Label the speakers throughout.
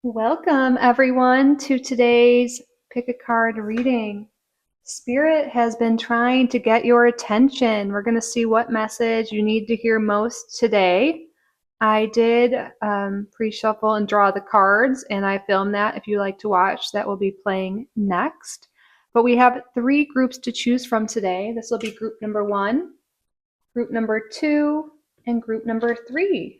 Speaker 1: Welcome, everyone, to today's Pick a Card reading. Spirit has been trying to get your attention. We're going to see what message you need to hear most today. I did pre-shuffle and draw the cards, and I filmed that. If you like to watch, that will be playing next. But we have 3 groups to choose from today. This will be group number 1, group number 2, and group number 3.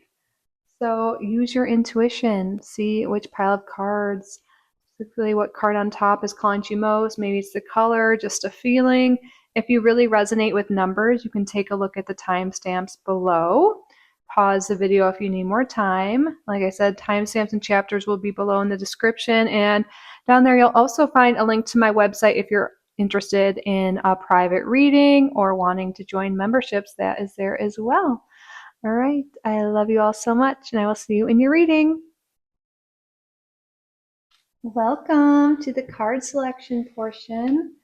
Speaker 1: So use your intuition. See which pile of cards, specifically what card on top is calling to you most. Maybe it's the color, just a feeling. If you really resonate with numbers, you can take a look at the timestamps below. Pause the video if you need more time. Like I said, timestamps and chapters will be below in the description. And down there, you'll also find a link to my website if you're interested in a private reading or wanting to join memberships. That is there as well. All right. I love you all so much, and I will see you in your reading. Welcome to the card selection portion.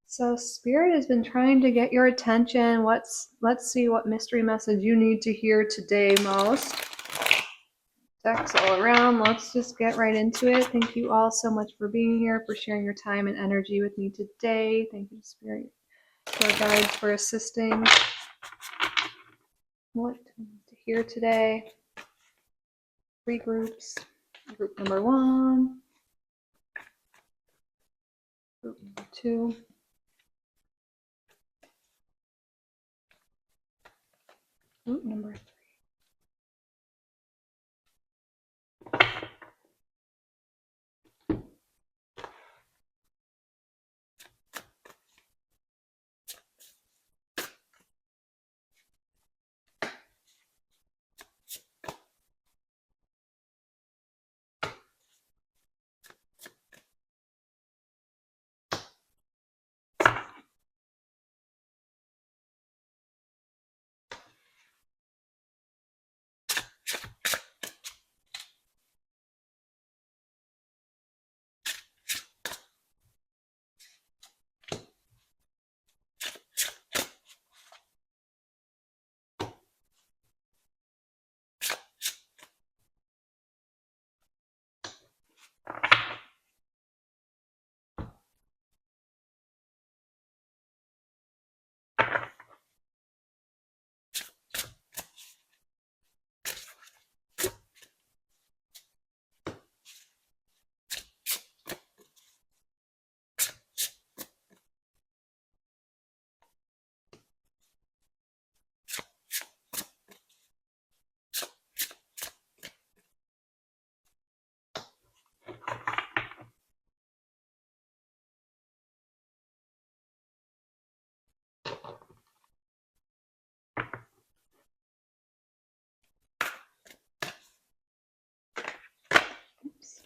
Speaker 1: So Spirit has been trying to get your attention. Let's see what mystery message you need to hear today most. Decks all around. Let's just get right into it. Thank you all so much for being here, for sharing your time and energy with me today. Thank you, Spirit, to our guides for assisting. What to hear today? 3 groups. Group number 1. Group number 2. Group number 3. Oops.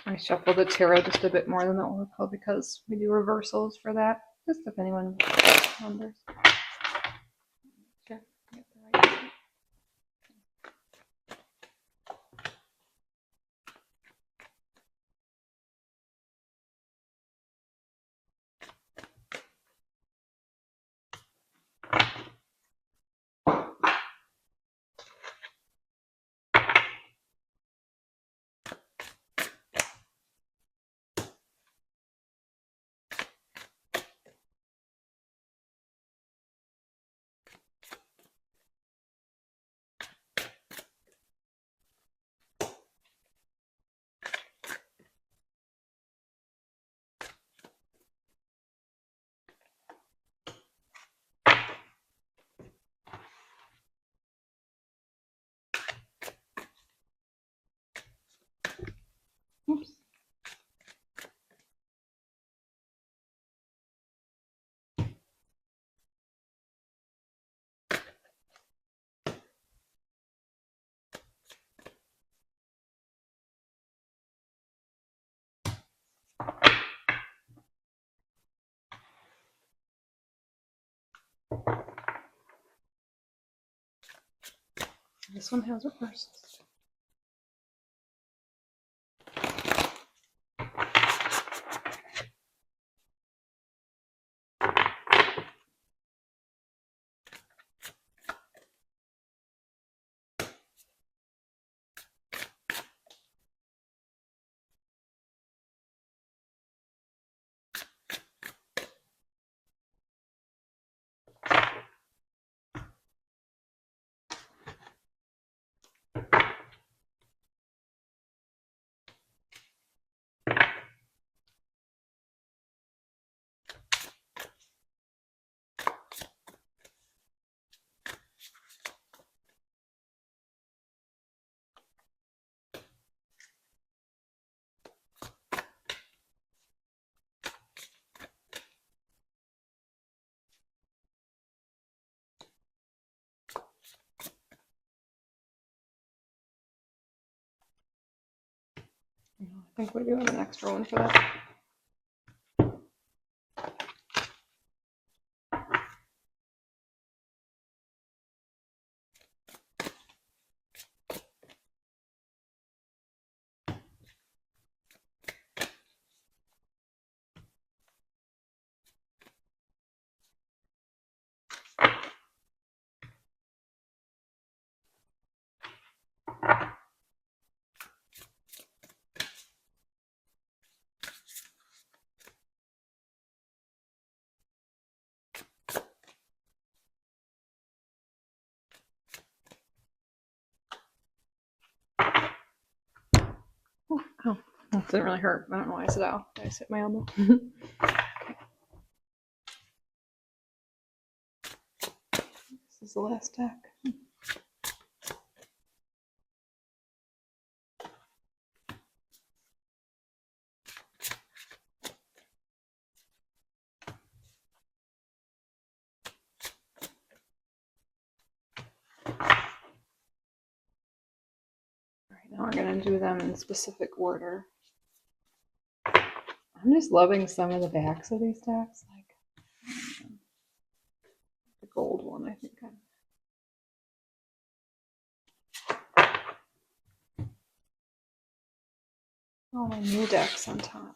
Speaker 1: I shuffled the tarot just a bit more than the oracle because we do reversals for that. Just if anyone remembers. Sure. Get the right one. Oops. This one has reversed. I think we do have an extra one for that. Oh, that didn't really hurt. I don't know why I said ow. I just hit my elbow. This is the last deck. Now we're going to do them in specific order. I'm just loving some of the backs of these decks. Like the gold one, I think. Oh, my new decks on top.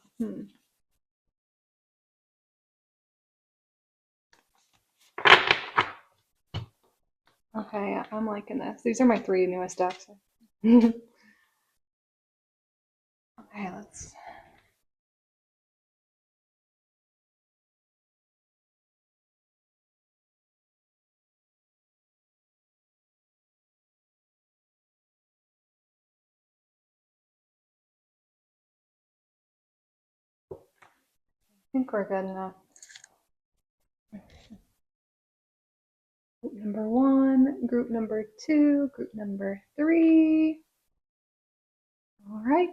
Speaker 1: Okay, I'm liking this. These are my 3 newest decks. Okay, let's. I think we're good enough. Group number 1, group number 2, group number 3. All right,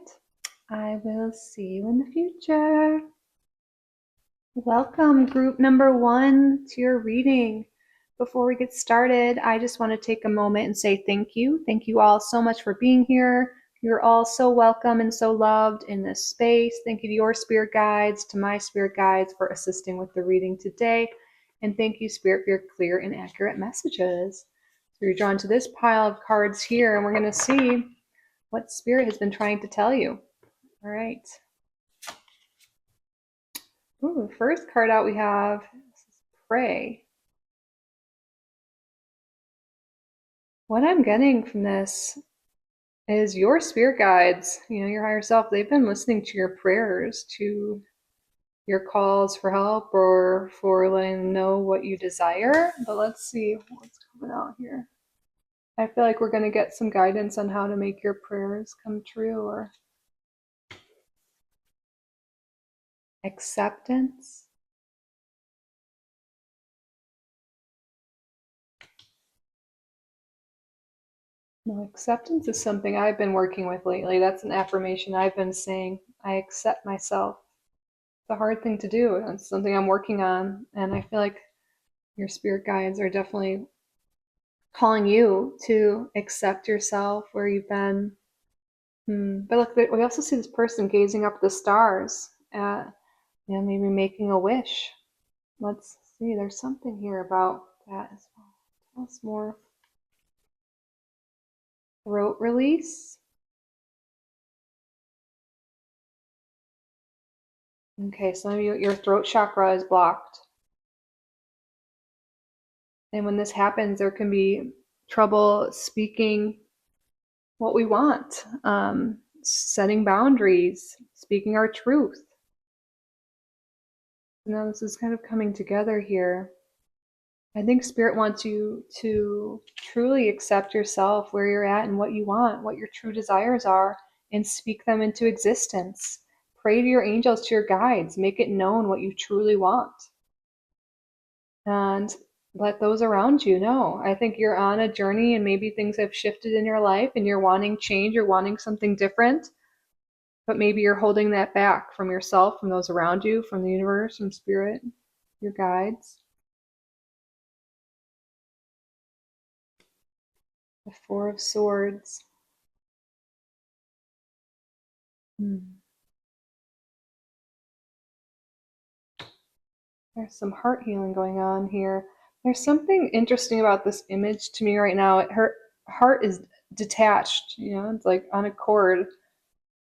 Speaker 1: I will see you in the future. Welcome, group number 1, to your reading. Before we get started, I just want to take a moment and say thank you. Thank you all so much for being here. You're all so welcome and so loved in this space. Thank you to your spirit guides, to my spirit guides for assisting with the reading today. And thank you, Spirit, for your clear and accurate messages. So you're drawn to this pile of cards here, and we're going to see what Spirit has been trying to tell you. All right. Ooh, the first card out we have is Pray. What I'm getting from this is your spirit guides, your higher self, they've been listening to your prayers, to your calls for help or for letting them know what you desire. But let's see what's coming out here. I feel like we're going to get some guidance on how to make your prayers come true, or acceptance. No, acceptance is something I've been working with lately. That's an affirmation I've been saying. I accept myself. It's a hard thing to do. It's something I'm working on. And I feel like your spirit guides are definitely calling you to accept yourself where you've been. But look, we also see this person gazing up at the stars, at, maybe making a wish. Let's see, there's something here about that as well. Tell us more. throat release. Okay, some of you, your throat chakra is blocked. And when this happens, there can be trouble speaking what we want, setting boundaries, speaking our truth. Now this is kind of coming together here. I think Spirit wants you to truly accept yourself, where you're at and what you want, what your true desires are, and speak them into existence. Pray to your angels, to your guides, make it known what you truly want. And let those around you know. I think you're on a journey and maybe things have shifted in your life and you're wanting change, you're wanting something different, but maybe you're holding that back from yourself, from those around you, from the universe, from Spirit, your guides. The Four of Swords. There's some heart healing going on here. There's something interesting about this image to me right now. Her heart is detached, it's like on a cord.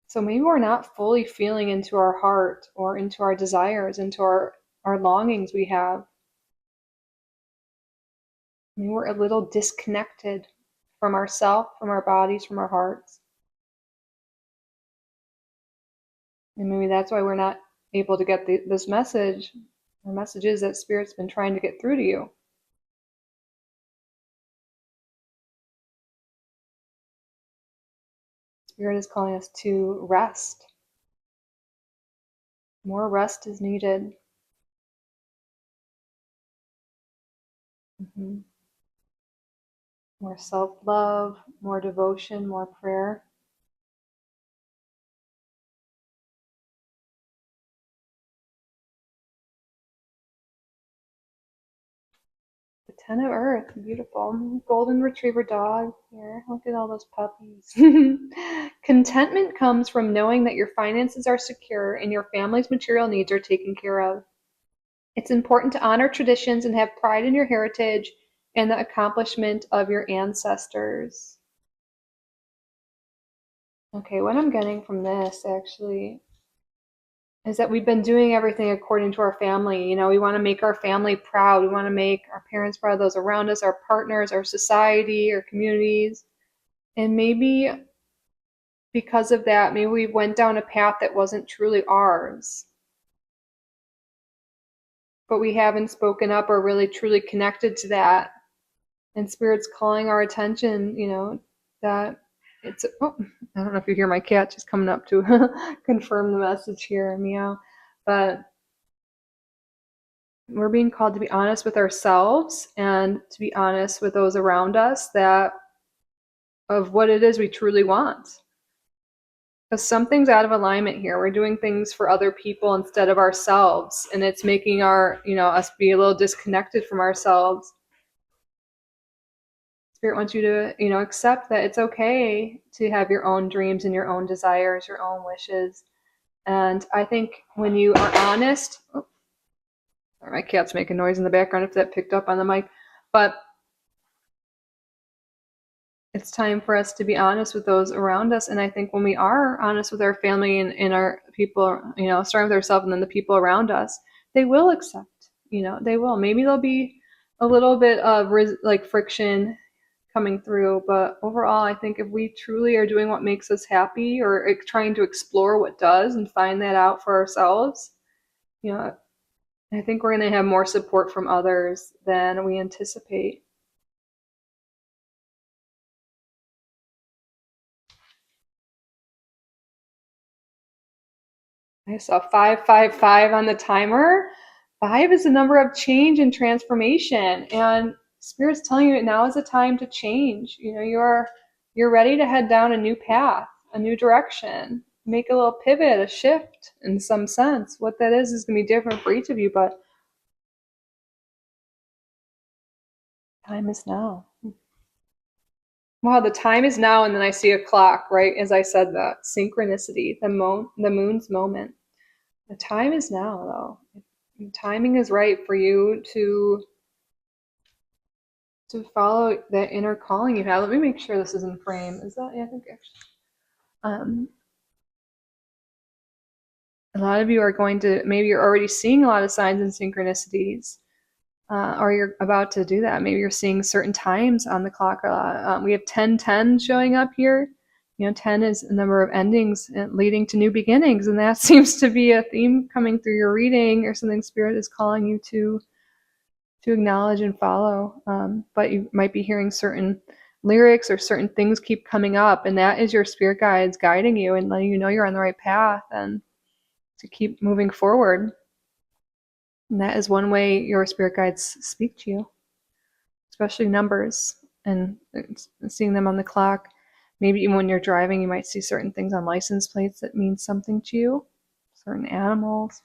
Speaker 1: So maybe we're not fully feeling into our heart or into our desires, into our longings we have. Maybe we're a little disconnected from ourselves, from our bodies, from our hearts. And maybe that's why we're not able to get this message, or messages that Spirit's been trying to get through to you. Spirit is calling us to rest. More rest is needed. More self-love, more devotion, more prayer. The Ten of Earth, beautiful. Golden Retriever dog here. Look at all those puppies. Contentment comes from knowing that your finances are secure and your family's material needs are taken care of. It's important to honor traditions and have pride in your heritage and the accomplishment of your ancestors. Okay, what I'm getting from this actually is that we've been doing everything according to our family. We want to make our family proud. We want to make our parents proud, those around us, our partners, our society, our communities. And maybe because of that, maybe we went down a path that wasn't truly ours. But we haven't spoken up or really truly connected to that. And Spirit's calling our attention, that it's, oh, I don't know if you hear my cat just coming up to confirm the message here, meow. But we're being called to be honest with ourselves and to be honest with those around us, that of what it is we truly want. Because something's out of alignment here. We're doing things for other people instead of ourselves, and it's making us be a little disconnected from ourselves. Spirit wants you to, accept that it's okay to have your own dreams and your own desires, your own wishes. And I think when you are honest, my cat's making noise in the background if that picked up on the mic, but it's time for us to be honest with those around us. And I think when we are honest with our family and our people, starting with ourselves and then the people around us, they will accept, they will. Maybe there'll be a little bit of friction coming through, but overall, I think if we truly are doing what makes us happy or trying to explore what does and find that out for ourselves, I think we're going to have more support from others than we anticipate. I saw 555 on the timer. 5 is the number of change and transformation, and Spirit's telling you now is a time to change. You're ready to head down a new path, a new direction, make a little pivot, a shift in some sense. What that is going to be different for each of you, but time is now. Wow, the time is now, and then I see a clock, right? As I said that, synchronicity, the moon's moment. The time is now, though. The timing is right for you to to follow that inner calling you have. Let me make sure this is in frame. Is that? Yeah, I think actually. A lot of you are going to, maybe you're already seeing a lot of signs and synchronicities, or you're about to do that. Maybe you're seeing certain times on the clock a lot. We have 1010 showing up here. 10 is the number of endings and leading to new beginnings, and that seems to be a theme coming through your reading, or something Spirit is calling you to acknowledge and follow. But you might be hearing certain lyrics or certain things keep coming up, and that is your spirit guides guiding you and letting you know you're on the right path and to keep moving forward. And that is one way your spirit guides speak to you, especially numbers and seeing them on the clock. Maybe even when you're driving, you might see certain things on license plates that mean something to you, certain animals.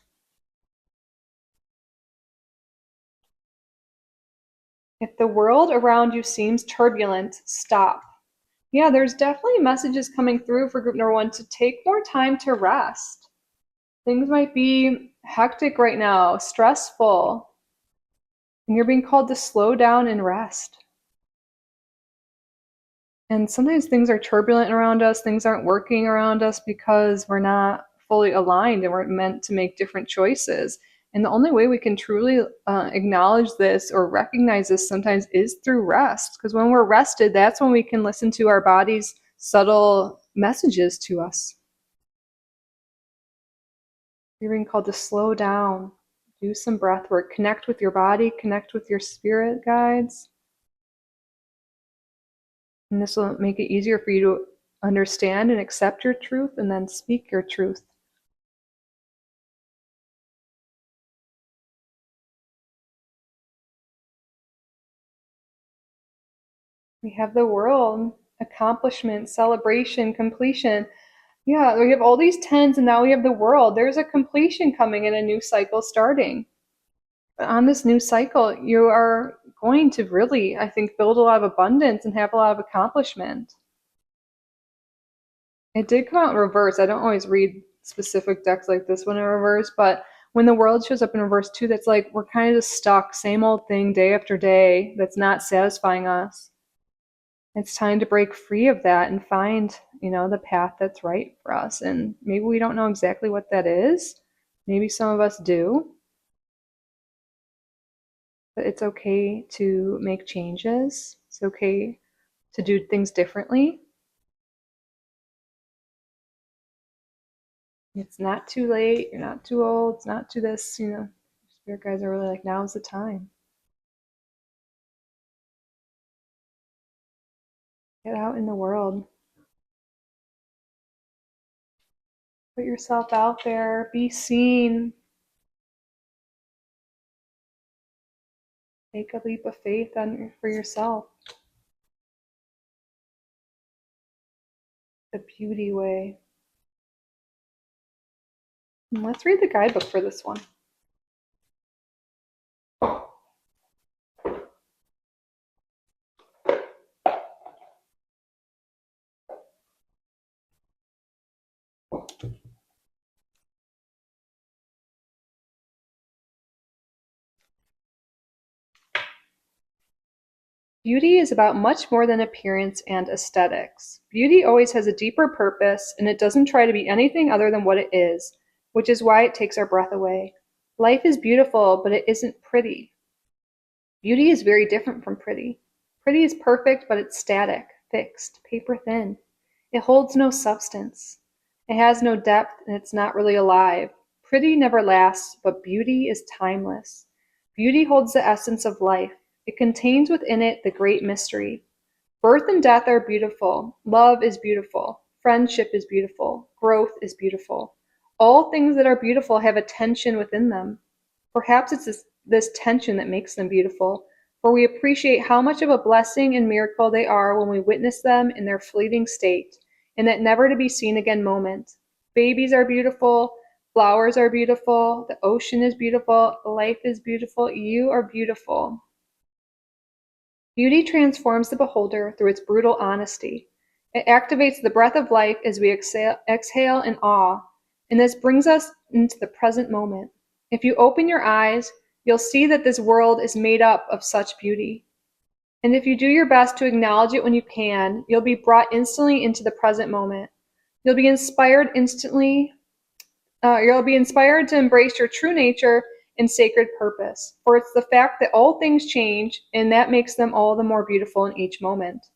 Speaker 1: If the world around you seems turbulent, stop. Yeah, there's definitely messages coming through for group number 1 to take more time to rest. Things might be hectic right now, stressful, and you're being called to slow down and rest. And sometimes things are turbulent around us, things aren't working around us because we're not fully aligned and we're meant to make different choices. And the only way we can truly acknowledge this or recognize this sometimes is through rest. Because when we're rested, that's when we can listen to our body's subtle messages to us. You're being called to slow down, do some breath work, connect with your body, connect with your spirit guides. And this will make it easier for you to understand and accept your truth and then speak your truth. We have the world, accomplishment, celebration, completion. Yeah, we have all these tens and now we have the world. There's a completion coming and a new cycle starting. But on this new cycle, you are going to really, I think, build a lot of abundance and have a lot of accomplishment. It did come out in reverse. I don't always read specific decks like this one in reverse, but when the world shows up in reverse too, that's like we're kind of just stuck, same old thing day after day that's not satisfying us. It's time to break free of that and find, the path that's right for us. And maybe we don't know exactly what that is. Maybe some of us do. But it's okay to make changes. It's okay to do things differently. It's not too late. You're not too old. It's not too this, Spirit guides are really like, now's the time. Get out in the world. Put yourself out there. Be seen. Take a leap of faith for yourself. The beauty way. And let's read the guidebook for this one. Beauty is about much more than appearance and aesthetics. Beauty always has a deeper purpose, and it doesn't try to be anything other than what it is, which is why it takes our breath away. Life is beautiful, but it isn't pretty. Beauty is very different from pretty. Pretty is perfect, but it's static, fixed, paper thin. It holds no substance. It has no depth, and it's not really alive. Pretty never lasts, but beauty is timeless. Beauty holds the essence of life. It contains within it the great mystery. Birth and death are beautiful. Love is beautiful. Friendship is beautiful. Growth is beautiful. All things that are beautiful have a tension within them. Perhaps it's this tension that makes them beautiful, for we appreciate how much of a blessing and miracle they are when we witness them in their fleeting state, in that never to be seen again moment. Babies are beautiful. Flowers are beautiful. The ocean is beautiful. Life is beautiful. You are beautiful. Beauty transforms the beholder through its brutal honesty. It activates the breath of life as we exhale in awe, and this brings us into the present moment. If you open your eyes, you'll see that this world is made up of such beauty. And if you do your best to acknowledge it when you can, you'll be brought instantly into the present moment. You'll be inspired instantly. You'll be inspired to embrace your true nature and sacred purpose. For it's the fact that all things change, and that makes them all the more beautiful in each moment.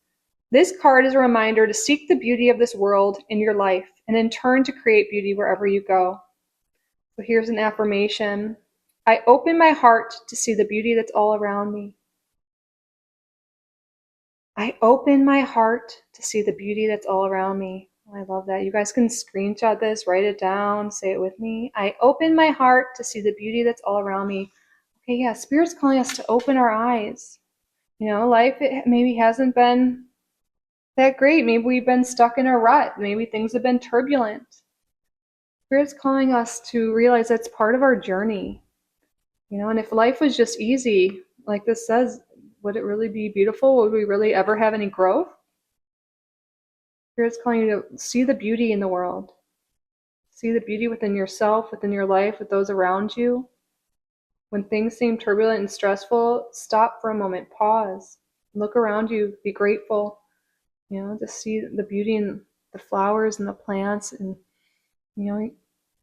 Speaker 1: This card is a reminder to seek the beauty of this world in your life, and in turn to create beauty wherever you go. So here's an affirmation. I open my heart to see the beauty that's all around me. I open my heart to see the beauty that's all around me. Oh, I love that. You guys can screenshot this, write it down, say it with me. I open my heart to see the beauty that's all around me. Okay, yeah, Spirit's calling us to open our eyes. Life it maybe hasn't been that great. Maybe we've been stuck in a rut. Maybe things have been turbulent. Spirit's calling us to realize that's part of our journey. And if life was just easy, like this says, would it really be beautiful? Would we really ever have any growth? Spirit's calling you to see the beauty in the world. See the beauty within yourself, within your life, with those around you. When things seem turbulent and stressful, stop for a moment, pause, look around you, be grateful, just see the beauty in the flowers and the plants and,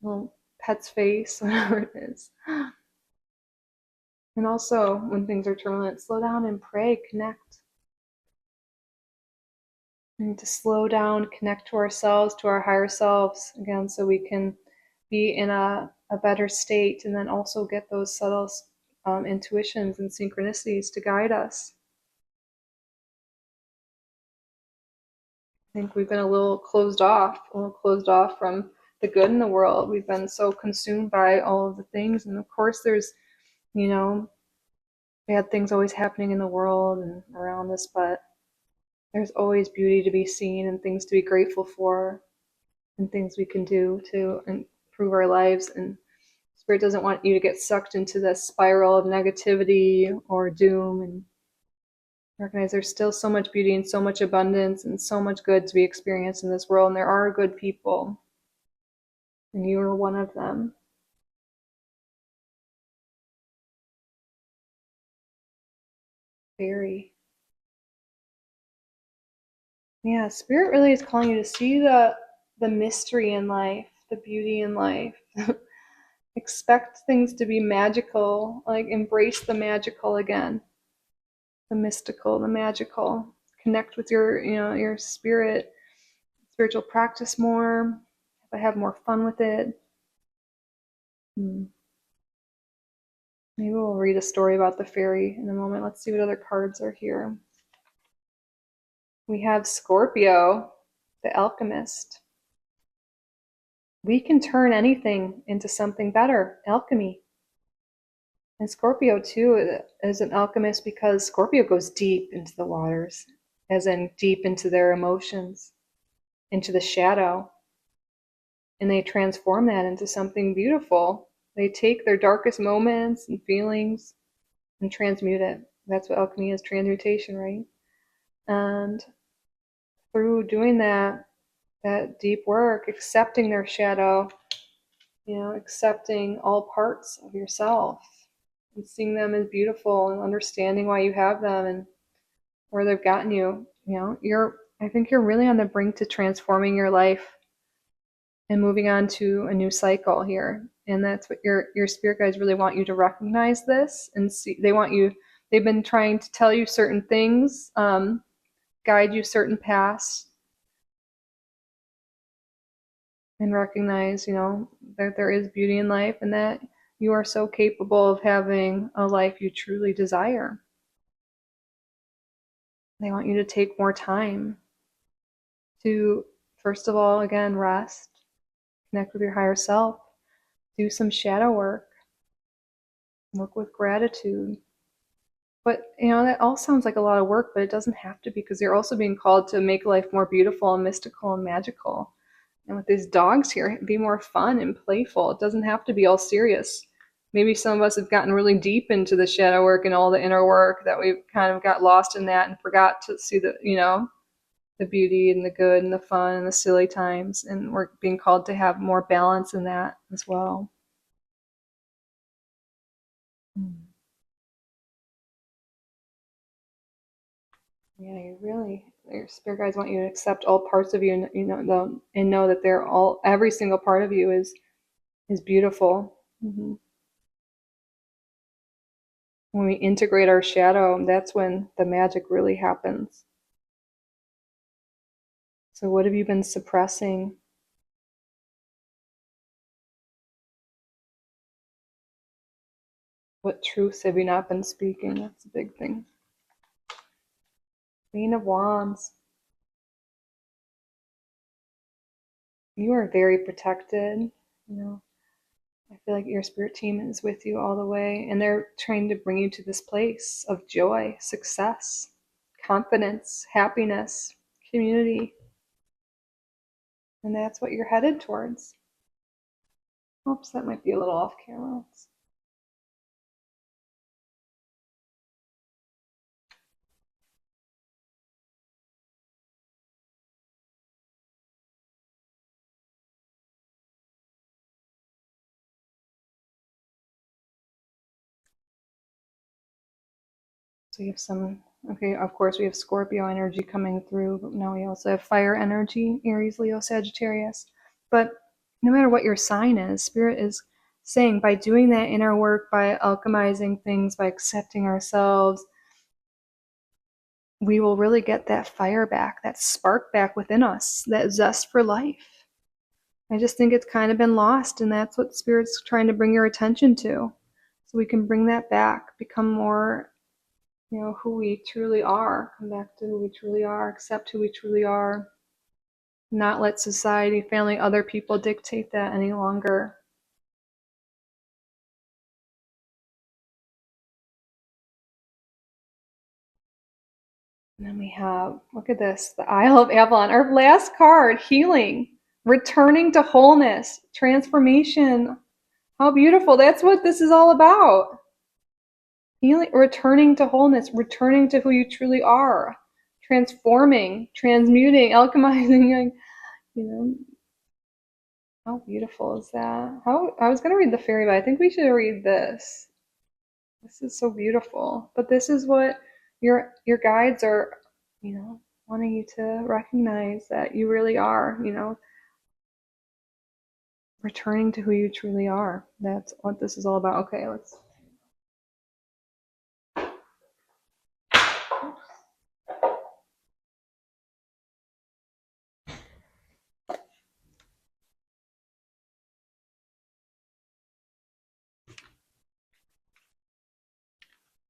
Speaker 1: little pet's face, whatever it is. And also, when things are turbulent, slow down and pray, connect. We need to slow down, connect to ourselves, to our higher selves, again, so we can be in a better state and then also get those subtle intuitions and synchronicities to guide us. I think we've been a little closed off from the good in the world. We've been so consumed by all of the things. And of course, there's, bad things always happening in the world and around us, but there's always beauty to be seen and things to be grateful for and things we can do to improve our lives. And Spirit doesn't want you to get sucked into this spiral of negativity or doom, and recognize there's still so much beauty and so much abundance and so much good to be experienced in this world. And there are good people, and you are one of them. Very. Yeah, Spirit really is calling you to see the mystery in life, the beauty in life. Expect things to be magical, like embrace the magical again. The mystical, the magical. Connect with your spirit, spiritual practice more. Have more fun with it. Maybe we'll read a story about the fairy in a moment. Let's see what other cards are here. We have Scorpio, the alchemist. We can turn anything into something better. Alchemy. And Scorpio, too, is an alchemist because Scorpio goes deep into the waters, as in deep into their emotions, into the shadow. And they transform that into something beautiful. They take their darkest moments and feelings and transmute it. That's what alchemy is, transmutation, right? And through doing that deep work, accepting their shadow, accepting all parts of yourself and seeing them as beautiful and understanding why you have them and where they've gotten you, I think you're really on the brink to transforming your life and moving on to a new cycle here. And that's what your spirit guides really want you to recognize this and see. They've been trying to tell you certain things, guide you certain paths, and recognize, that there is beauty in life and that you are so capable of having a life you truly desire. They want you to take more time to, first of all, again, rest, connect with your higher self, do some shadow work, work with gratitude. But, that all sounds like a lot of work, but it doesn't have to be, because you're also being called to make life more beautiful and mystical and magical. And with these dogs here, be more fun and playful. It doesn't have to be all serious. Maybe some of us have gotten really deep into the shadow work and all the inner work that we've kind of got lost in that and forgot to see the beauty and the good and the fun and the silly times. And we're being called to have more balance in that as well. Yeah, your spirit guides want you to accept all parts of you, and and know that every single part of you is beautiful. When we integrate our shadow, that's when the magic really happens. So what have you been suppressing? What truths have you not been speaking? That's a big thing. Queen of Wands. You are very protected. I feel like your spirit team is with you all the way, and they're trying to bring you to this place of joy, success, confidence, happiness, community. And that's what you're headed towards. Oops, that might be a little off camera. So you have okay, of course we have Scorpio energy coming through, but now we also have fire energy, Aries, Leo, Sagittarius. But no matter what your sign is, Spirit is saying by doing that inner work, by alchemizing things, by accepting ourselves, we will really get that fire back, that spark back within us, that zest for life. I just think it's kind of been lost, and that's what Spirit's trying to bring your attention to. So we can bring that back, become more who we truly are, come back to who we truly are, accept who we truly are, not let society, family, other people dictate that any longer. And then we have, look at this, the Isle of Avalon, our last card, healing, returning to wholeness, transformation. How beautiful. That's what this is all about. Healing, returning to wholeness, returning to who you truly are, transforming, transmuting, alchemizing, you know, how beautiful is that? I was gonna read the fairy, but I think we should read this. This is so beautiful. But this is what your guides are, wanting you to recognize that you really are, returning to who you truly are. That's what this is all about. Okay, let's.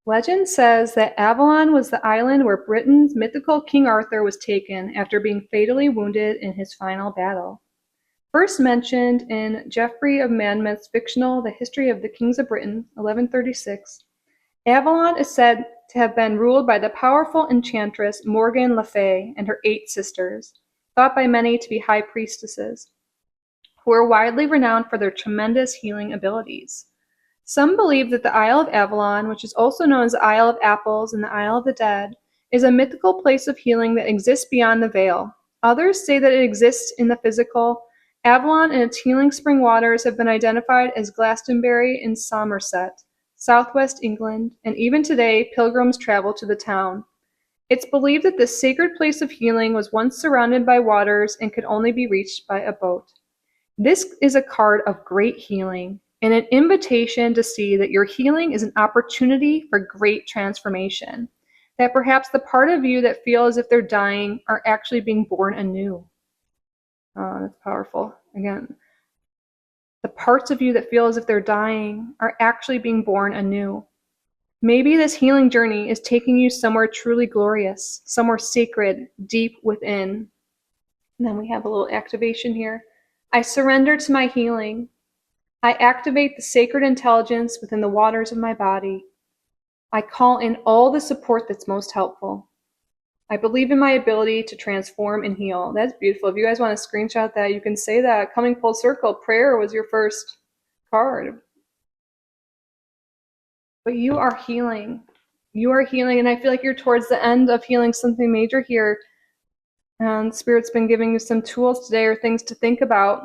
Speaker 1: Legend says that Avalon was the island where Britain's mythical King Arthur was taken after being fatally wounded in his final battle. First mentioned in Geoffrey of Monmouth's fictional The History of the Kings of Britain, 1136, Avalon is said to have been ruled by the powerful enchantress Morgan Le Fay and her 8 sisters, thought by many to be high priestesses, who were widely renowned for their tremendous healing abilities. Some believe that the Isle of Avalon, which is also known as the Isle of Apples and the Isle of the Dead, is a mythical place of healing that exists beyond the veil. Others say that it exists in the physical. Avalon and its healing spring waters have been identified as Glastonbury in Somerset, southwest England, and even today pilgrims travel to the town. It's believed that this sacred place of healing was once surrounded by waters and could only be reached by a boat. This is a card of great healing and an invitation to see that your healing is an opportunity for great transformation. That perhaps the part of you that feel as if they're dying are actually being born anew. Oh, that's powerful. Again, the parts of you that feel as if they're dying are actually being born anew. Maybe this healing journey is taking you somewhere truly glorious, somewhere sacred, deep within. And then we have a little activation here. I surrender to my healing. I activate the sacred intelligence within the waters of my body. I call in all the support that's most helpful. I believe in my ability to transform and heal. That's beautiful. If you guys want to screenshot that, you can say that. Coming full circle, prayer was your first card. But you are healing. You are healing, and I feel like you're towards the end of healing something major here. And Spirit's been giving you some tools today or things to think about.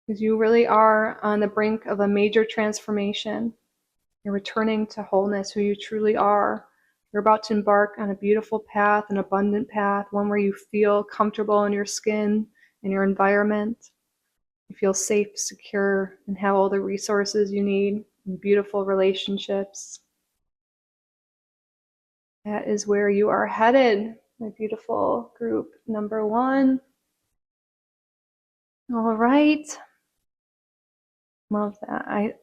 Speaker 1: Because you really are on the brink of a major transformation. You're returning to wholeness, who you truly are. You're about to embark on a beautiful path, an abundant path, one where you feel comfortable in your skin, in your environment. You feel safe, secure, and have all the resources you need and beautiful relationships. That is where you are headed, my beautiful group number 1. All right. Love that.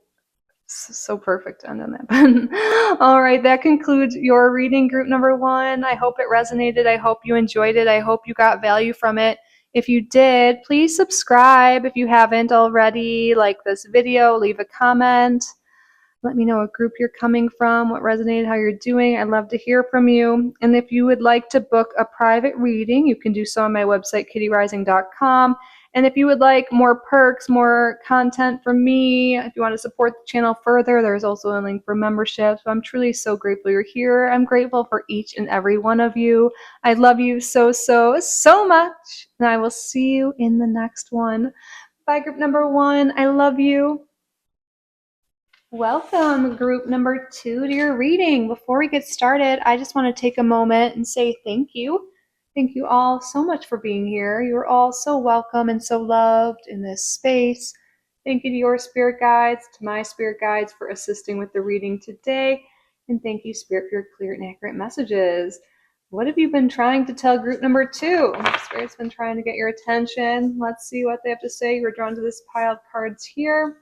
Speaker 1: So perfect on that button. All right, that concludes your reading, group number 1. I hope it resonated. I hope you enjoyed it. I hope you got value from it. If you did, please subscribe if you haven't already. Like this video, leave a comment. Let me know what group you're coming from, what resonated, how you're doing. I'd love to hear from you. And if you would like to book a private reading, you can do so on my website, kittyrising.com. And if you would like more perks, more content from me, if you want to support the channel further, there's also a link for membership. So I'm truly so grateful you're here. I'm grateful for each and every one of you. I love you so, so, so much. And I will see you in the next one. Bye, group number 1. I love you. Welcome, group number 2, to your reading. Before we get started, I just want to take a moment and say thank you. Thank you all so much for being here. You're all so welcome and so loved in this space. Thank you to your spirit guides, to my spirit guides for assisting with the reading today. And thank you, Spirit, for your clear and accurate messages. What have you been trying to tell group number 2? Spirit's been trying to get your attention. Let's see what they have to say. You're drawn to this pile of cards here.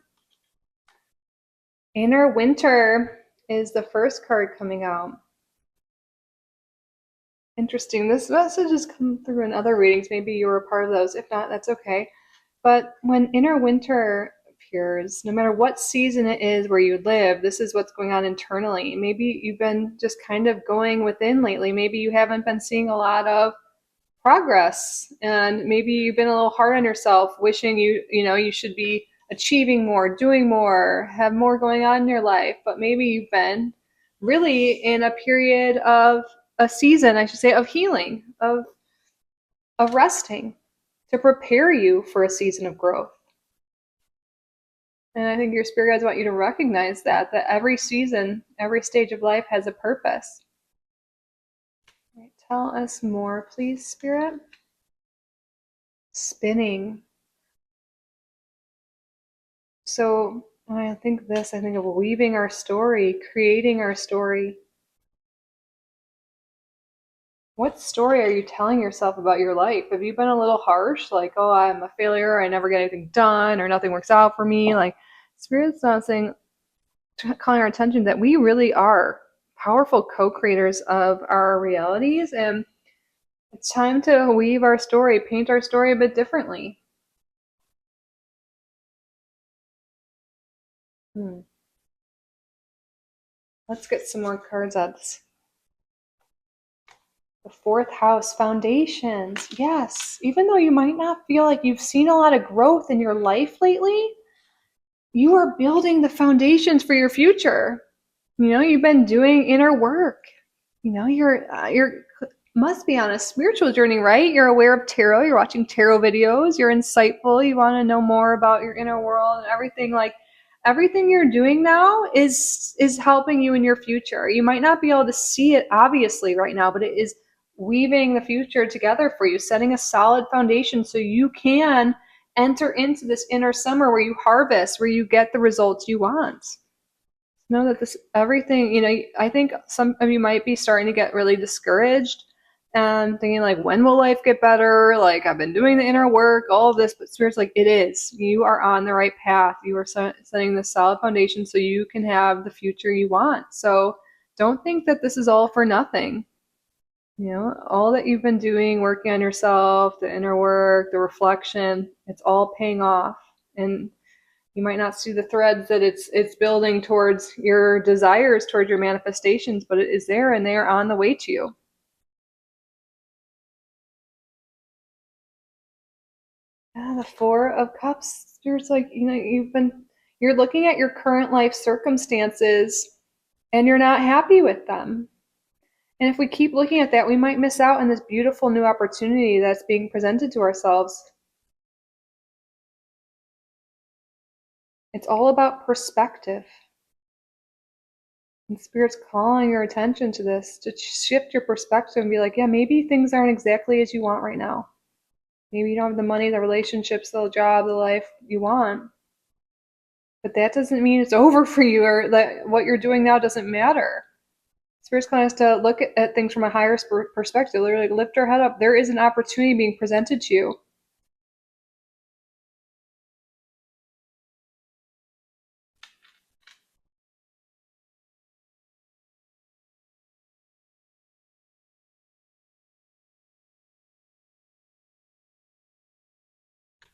Speaker 1: Inner Winter is the first card coming out. Interesting. This message has come through in other readings. Maybe you were a part of those. If not, that's okay. But when Inner Winter appears, no matter what season it is where you live, this is what's going on internally. Maybe you've been just kind of going within lately. Maybe you haven't been seeing a lot of progress, and maybe you've been a little hard on yourself, wishing you should be achieving more, doing more, have more going on in your life. But maybe you've been really in a period of a season, I should say, of healing, of resting, to prepare you for a season of growth. And I think your spirit guides want you to recognize that every season, every stage of life has a purpose. Right, tell us more, please, Spirit. Spinning. So when I think of weaving our story, creating our story. What story are you telling yourself about your life? Have you been a little harsh? Like, oh, I'm a failure, I never get anything done, or nothing works out for me. Like, Spirit's not saying, calling our attention that we really are powerful co-creators of our realities, and it's time to weave our story, paint our story a bit differently. Let's get some more cards out. The 4th house, foundations. Yes, even though you might not feel like you've seen a lot of growth in your life lately, you are building the foundations for your future. You've been doing inner work. You're must be on a spiritual journey, right? You're aware of tarot, you're watching tarot videos, you're insightful, you want to know more about your inner world and everything. Like, everything you're doing now is helping you in your future. You might not be able to see it obviously right now, but it is weaving the future together for you, setting a solid foundation so you can enter into this inner summer where you harvest, where you get the results you want. Know that this everything, I think some of you might be starting to get really discouraged and thinking, like, when will life get better? Like, I've been doing the inner work, all of this, but Spirit's like, it is. You are on the right path. You are setting this solid foundation so you can have the future you want. So don't think that this is all for nothing. All that you've been doing, working on yourself, the inner work, the reflection, it's all paying off. And you might not see the threads that it's building towards your desires, towards your manifestations, but it is there, and they are on the way to you. The 4 of Cups. Spirit's like, you're looking at your current life circumstances and you're not happy with them. And if we keep looking at that, we might miss out on this beautiful new opportunity that's being presented to ourselves. It's all about perspective. And Spirit's calling your attention to this to shift your perspective and be like, yeah, maybe things aren't exactly as you want right now. Maybe you don't have the money, the relationships, the job, the life you want. But that doesn't mean it's over for you or that what you're doing now doesn't matter. Spirit's calling us to look at things from a higher perspective. Literally lift our head up. There is an opportunity being presented to you.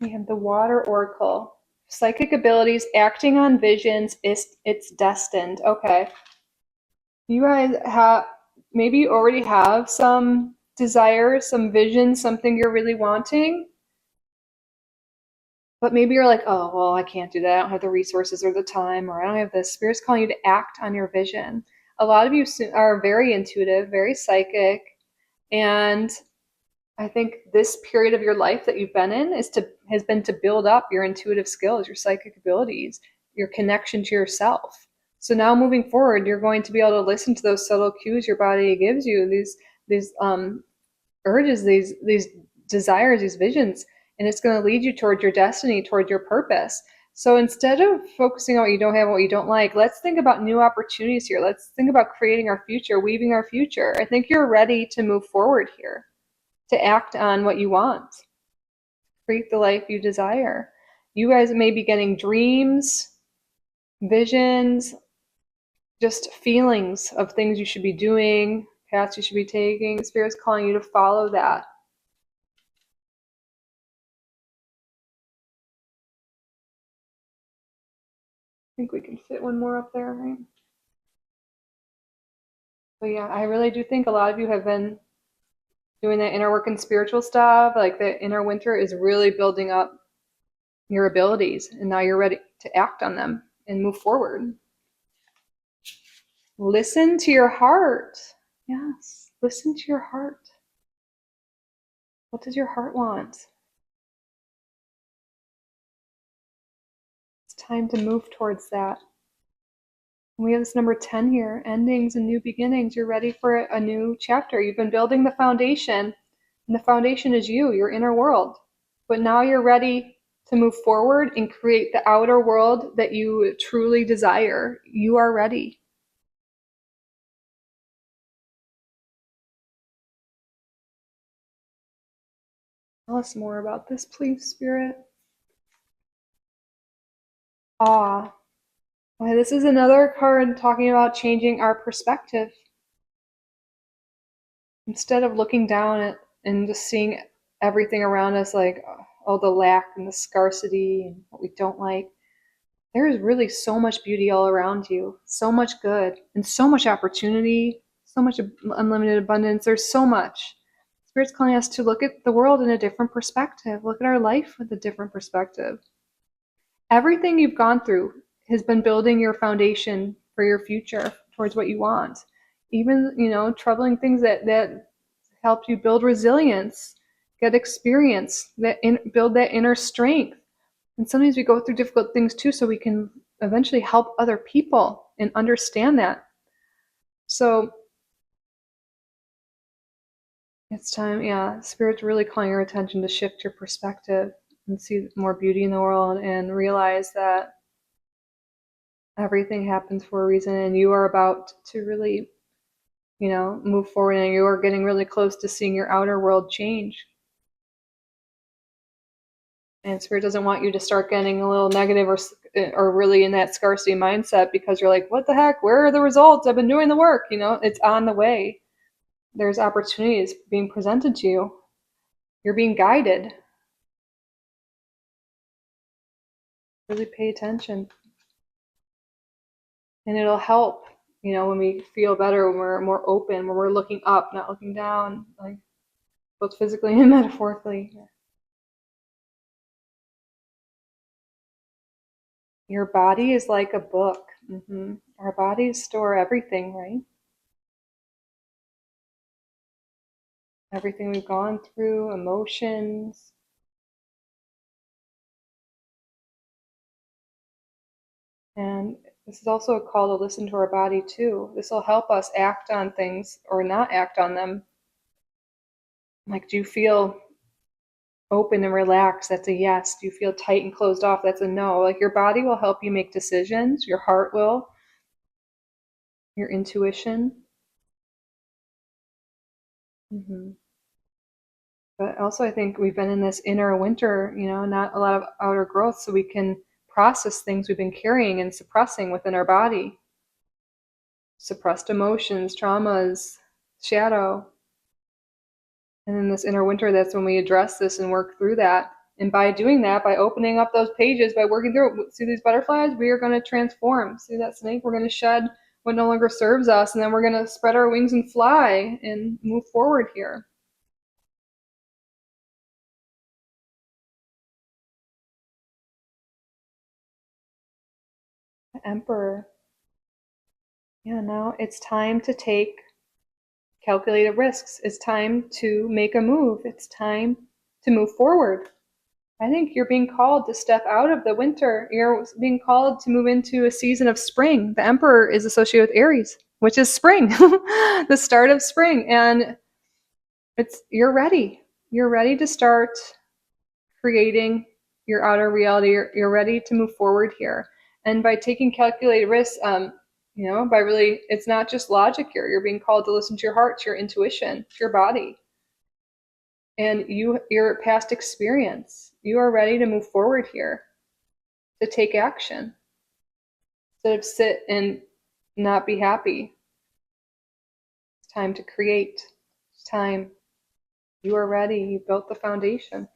Speaker 1: We have the Water Oracle. Psychic abilities, acting on visions, it's destined. Okay. You guys have, maybe you already have some desires, some visions, something you're really wanting, but maybe you're like, oh, well, I can't do that. I don't have the resources or the time, or I don't have this. Spirit's calling you to act on your vision. A lot of you are very intuitive, very psychic, and I think this period of your life that you've been in has been to build up your intuitive skills, your psychic abilities, your connection to yourself. So now moving forward, you're going to be able to listen to those subtle cues your body gives you, these urges, these desires, these visions, and it's going to lead you toward your destiny, toward your purpose. So instead of focusing on what you don't have, what you don't like, let's think about new opportunities here. Let's think about creating our future, weaving our future. I think you're ready to move forward here, to act on what you want, create the life you desire. You guys may be getting dreams, visions, just feelings of things you should be doing, paths you should be taking. Spirit's calling you to follow that. I think we can fit one more up there, right? But yeah, I really do think a lot of you have been doing that inner work and spiritual stuff. Like the inner winter is really building up your abilities, and now you're ready to act on them and move forward. Listen to your heart. Yes, listen to your heart. What does your heart want? It's time to move towards that. And we have this number 10 here, endings and new beginnings. You're ready for a new chapter. You've been building the foundation, and the foundation is you, your inner world. But now you're ready to move forward and create the outer world that you truly desire. You are ready. Tell us more about this, please, Spirit. Awe. Okay, this is another card talking about changing our perspective. Instead of looking down at and just seeing everything around us like all the lack and the scarcity and what we don't like, there is really so much beauty all around you, so much good, and so much opportunity, so much unlimited abundance. There's so much. Spirit's calling us to look at the world in a different perspective, look at our life with a different perspective. Everything you've gone through has been building your foundation for your future towards what you want. Even, troubling things that help you build resilience, get experience, build that inner strength. And sometimes we go through difficult things too, so we can eventually help other people and understand that. So it's time, yeah, Spirit's really calling your attention to shift your perspective and see more beauty in the world and realize that everything happens for a reason, and you are about to really, move forward, and you are getting really close to seeing your outer world change. And Spirit doesn't want you to start getting a little negative or really in that scarcity mindset because you're like, what the heck? Where are the results? I've been doing the work. It's on the way. There's opportunities being presented to you. You're being guided. Really pay attention. And it'll help, when we feel better, when we're more open, when we're looking up, not looking down, like both physically and metaphorically. Your body is like a book. Our bodies store everything, right? Everything we've gone through, emotions. And This is also a call to listen to our body too. This will help us act on things or not act on them. Like, do you feel open and relaxed? That's a yes. Do you feel tight and closed off? That's a no. Like, your body will help you make decisions. Your heart will, your intuition. But also, I think we've been in this inner winter, not a lot of outer growth, so we can process things we've been carrying and suppressing within our body. Suppressed emotions, traumas, shadow. And in this inner winter, that's when we address this and work through that. And by doing that, by opening up those pages, by working through it, see these butterflies, we are going to transform. See that snake? We're going to shed what no longer serves us, and then we're going to spread our wings and fly and move forward here. The Emperor. Yeah, now it's time to take calculated risks. It's time to make a move. It's time to move forward. I think you're being called to step out of the winter. You're being called to move into a season of spring. The Emperor is associated with Aries, which is spring, the start of spring. And you're ready. You're ready to start creating your outer reality. You're ready to move forward here. And by taking calculated risks, by really, it's not just logic here. You're being called to listen to your heart, to your intuition, to your body, and your past experience. You are ready to move forward here, to take action, instead of sit and not be happy. It's time to create. It's time. You are ready. You built the foundation.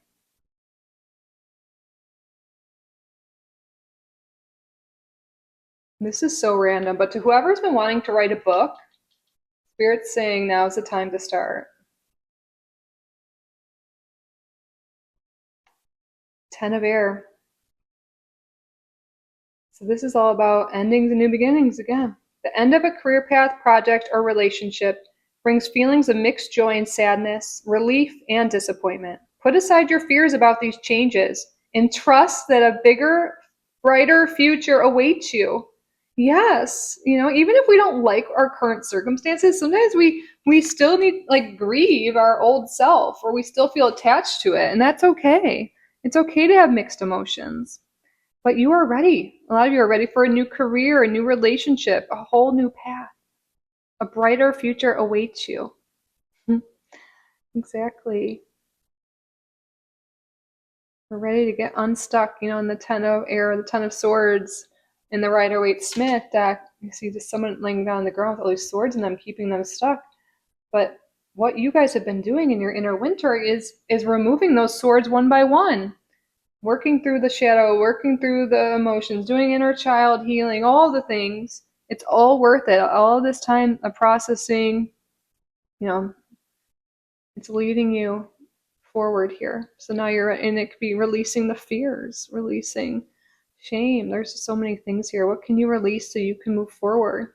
Speaker 1: This is so random, but to whoever's been wanting to write a book, Spirit's saying now is the time to start. 10 of air. So this is all about endings and new beginnings again. The end of a career path, project, or relationship brings feelings of mixed joy and sadness, relief and disappointment. Put aside your fears about these changes and trust that a bigger, brighter future awaits you. Yes, even if we don't like our current circumstances, sometimes we still need grieve our old self, or we still feel attached to it, and that's okay. It's okay to have mixed emotions. But you are ready. A lot of you are ready for a new career, a new relationship, a whole new path. A brighter future awaits you. Exactly. We're ready to get unstuck, in the 10 of air, the 10 of swords, in the Rider-Waite-Smith deck. You see just someone laying down on the ground with all these swords in them, keeping them stuck. But what you guys have been doing in your inner winter is removing those swords one by one. Working through the shadow, working through the emotions, doing inner child healing, all the things. It's all worth it. All this time of processing, it's leading you forward here. So now and it could be releasing the fears, releasing shame. There's so many things here. What can you release so you can move forward?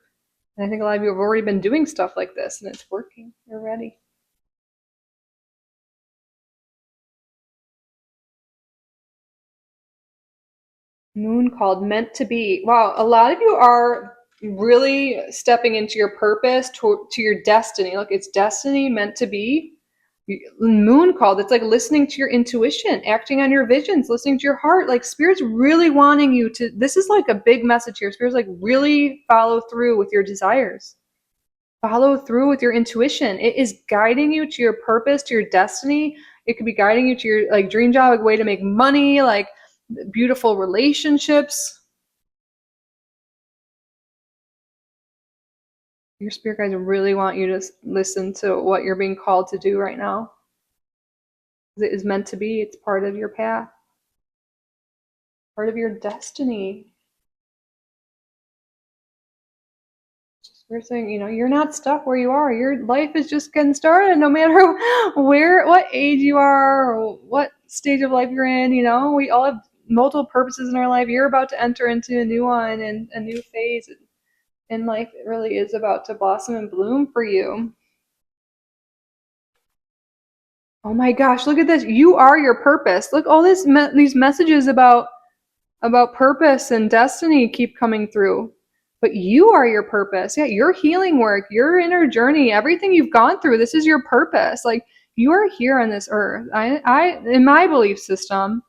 Speaker 1: And I think a lot of you have already been doing stuff like this, and it's working. You're ready. Moon called meant to be. Wow, a lot of you are really stepping into your purpose, to your destiny. Look, it's destiny meant to be. Moon called. It's like listening to your intuition, acting on your visions, listening to your heart. Like Spirit's really wanting you to. This is like a big message here. Spirit's like really follow through with your desires. Follow through with your intuition. It is guiding you to your purpose, to your destiny. It could be guiding you to your dream job, a way to make money, beautiful relationships. Your spirit guides really want you to listen to what you're being called to do right now. It is meant to be. It's part of your path, part of your destiny. We're saying, you're not stuck where you are. Your life is just getting started, no matter what age you are or what stage of life you're in. We all have multiple purposes in our life. You're about to enter into a new one and a new phase in life. It really is about to blossom and bloom for you. Oh my gosh, look at this. You are your purpose. Look, all these messages about purpose and destiny keep coming through. But you are your purpose. Yeah, your healing work, your inner journey, everything you've gone through, this is your purpose. Like, you are here on this earth. I in my belief system,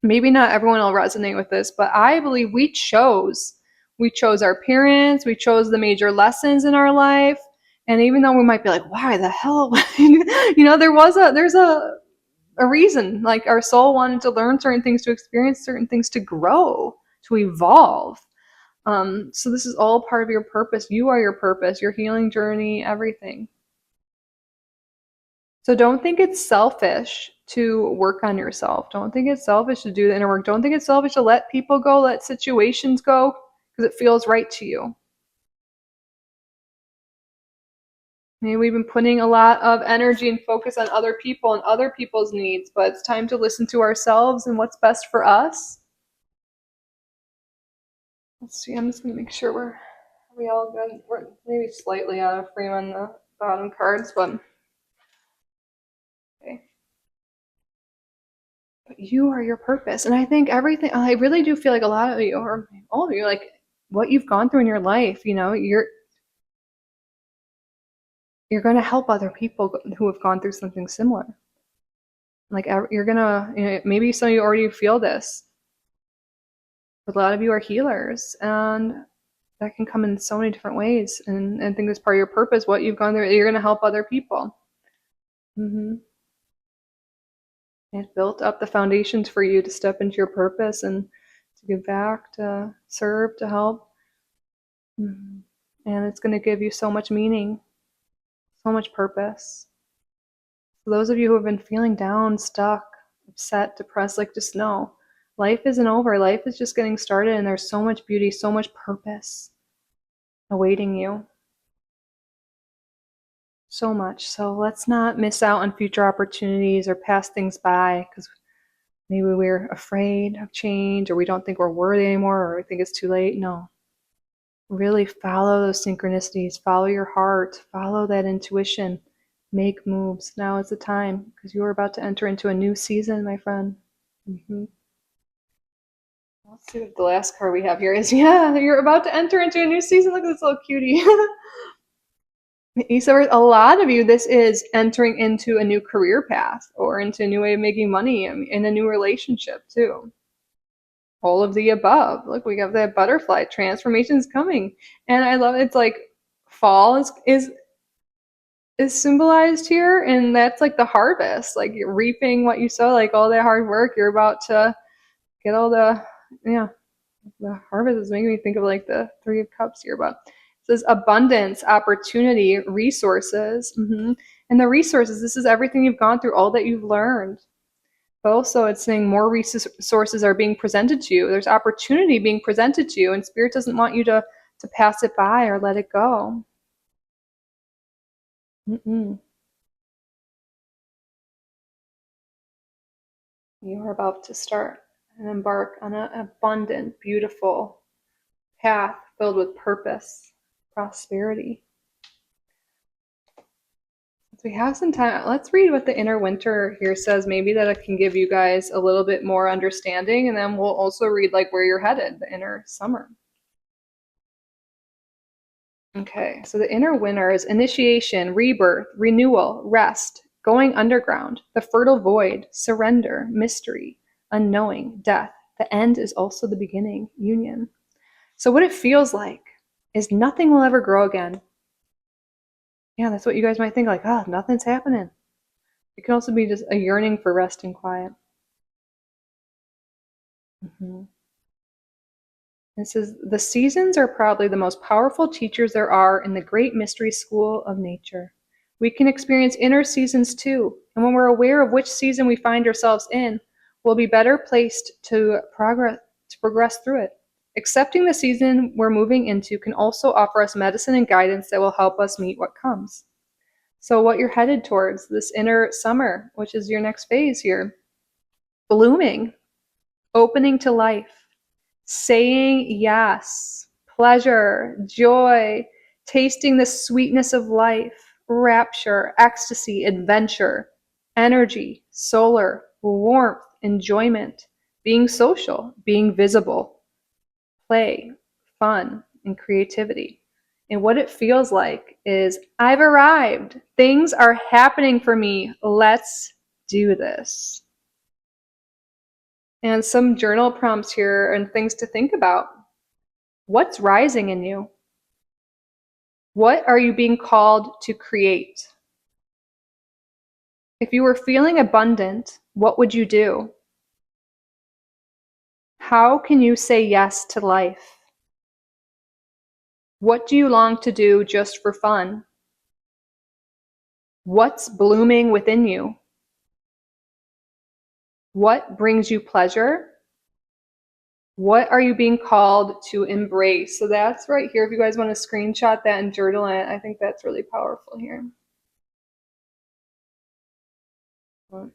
Speaker 1: maybe not everyone will resonate with this, but I believe we chose. We chose our parents, we chose the major lessons in our life. And even though we might be like, why the hell? There's a reason. Like, our soul wanted to learn certain things, to experience certain things, to grow, to evolve. So this is all part of your purpose. You are your purpose, your healing journey, everything. So don't think it's selfish to work on yourself. Don't think it's selfish to do the inner work. Don't think it's selfish to let people go, let situations go, because it feels right to you. Maybe we've been putting a lot of energy and focus on other people and other people's needs, but it's time to listen to ourselves and what's best for us. Let's see, I'm just going to make sure are we all good? We're maybe slightly out of frame on the bottom cards, but okay. But you are your purpose. And I think everything, I really do feel like a lot of you, or all of you, like what you've gone through in your life, you're going to help other people who have gone through something similar. Like, you're going to, maybe some of you already feel this, but a lot of you are healers, and that can come in so many different ways. And I think that's part of your purpose, what you've gone through, you're going to help other people. It built up the foundations for you to step into your purpose and to give back, to serve, to help. And it's going to give you so much meaning, so much purpose. For those of you who have been feeling down, stuck, upset, depressed, like, just know, life isn't over. Life is just getting started, and there's so much beauty, so much purpose awaiting you. So much. So let's not miss out on future opportunities or pass things by because maybe we're afraid of change, or we don't think we're worthy anymore, or we think it's too late. No. Really follow those synchronicities, follow your heart, follow that intuition, make moves. Now is the time, because you are about to enter into a new season, my friend. Let's see what the last card we have here is. Yeah, you're about to enter into a new season. Look at this little cutie. So a lot of you, this is entering into a new career path or into a new way of making money, in a new relationship too. All of the above. Look, we have that butterfly. Transformation's coming. And I love it. It's like fall is symbolized here, and that's like the harvest. Like, you're reaping what you sow, like all that hard work. You're about to get all the harvest is making me think of like the Three of Cups here, but it says abundance, opportunity, resources. And the resources, this is everything you've gone through, all that you've learned. But also it's saying more resources are being presented to you. There's opportunity being presented to you, and Spirit doesn't want you to pass it by or let it go. You are about to start and embark on an abundant, beautiful path filled with purpose, prosperity. If we have some time, let's read what the inner winter here says. Maybe that it can give you guys a little bit more understanding, and then we'll also read like where you're headed, the inner summer. Okay, so the inner winter is initiation, rebirth, renewal, rest, going underground, the fertile void, surrender, mystery, unknowing, death. The end is also the beginning, union. So what it feels like is nothing will ever grow again. Yeah, that's what you guys might think, like, oh, nothing's happening. It can also be just a yearning for rest and quiet. It says, the seasons are probably the most powerful teachers there are in the great mystery school of nature. We can experience inner seasons too, and when we're aware of which season we find ourselves in, we'll be better placed to progress through it. Accepting the season we're moving into can also offer us medicine and guidance that will help us meet what comes. So what you're headed towards, this inner summer, which is your next phase here, blooming, opening to life, saying yes, pleasure, joy, tasting the sweetness of life, rapture, ecstasy, adventure, energy, solar, warmth, enjoyment, being social, being visible, play, fun, and creativity. And what it feels like is, I've arrived. Things are happening for me. Let's do this. And some journal prompts here and things to think about. What's rising in you? What are you being called to create? If you were feeling abundant, what would you do? How can you say yes to life? What do you long to do just for fun? What's blooming within you? What brings you pleasure? What are you being called to embrace? So that's right here. If you guys want to screenshot that and journal it, I think that's really powerful here. Ooh,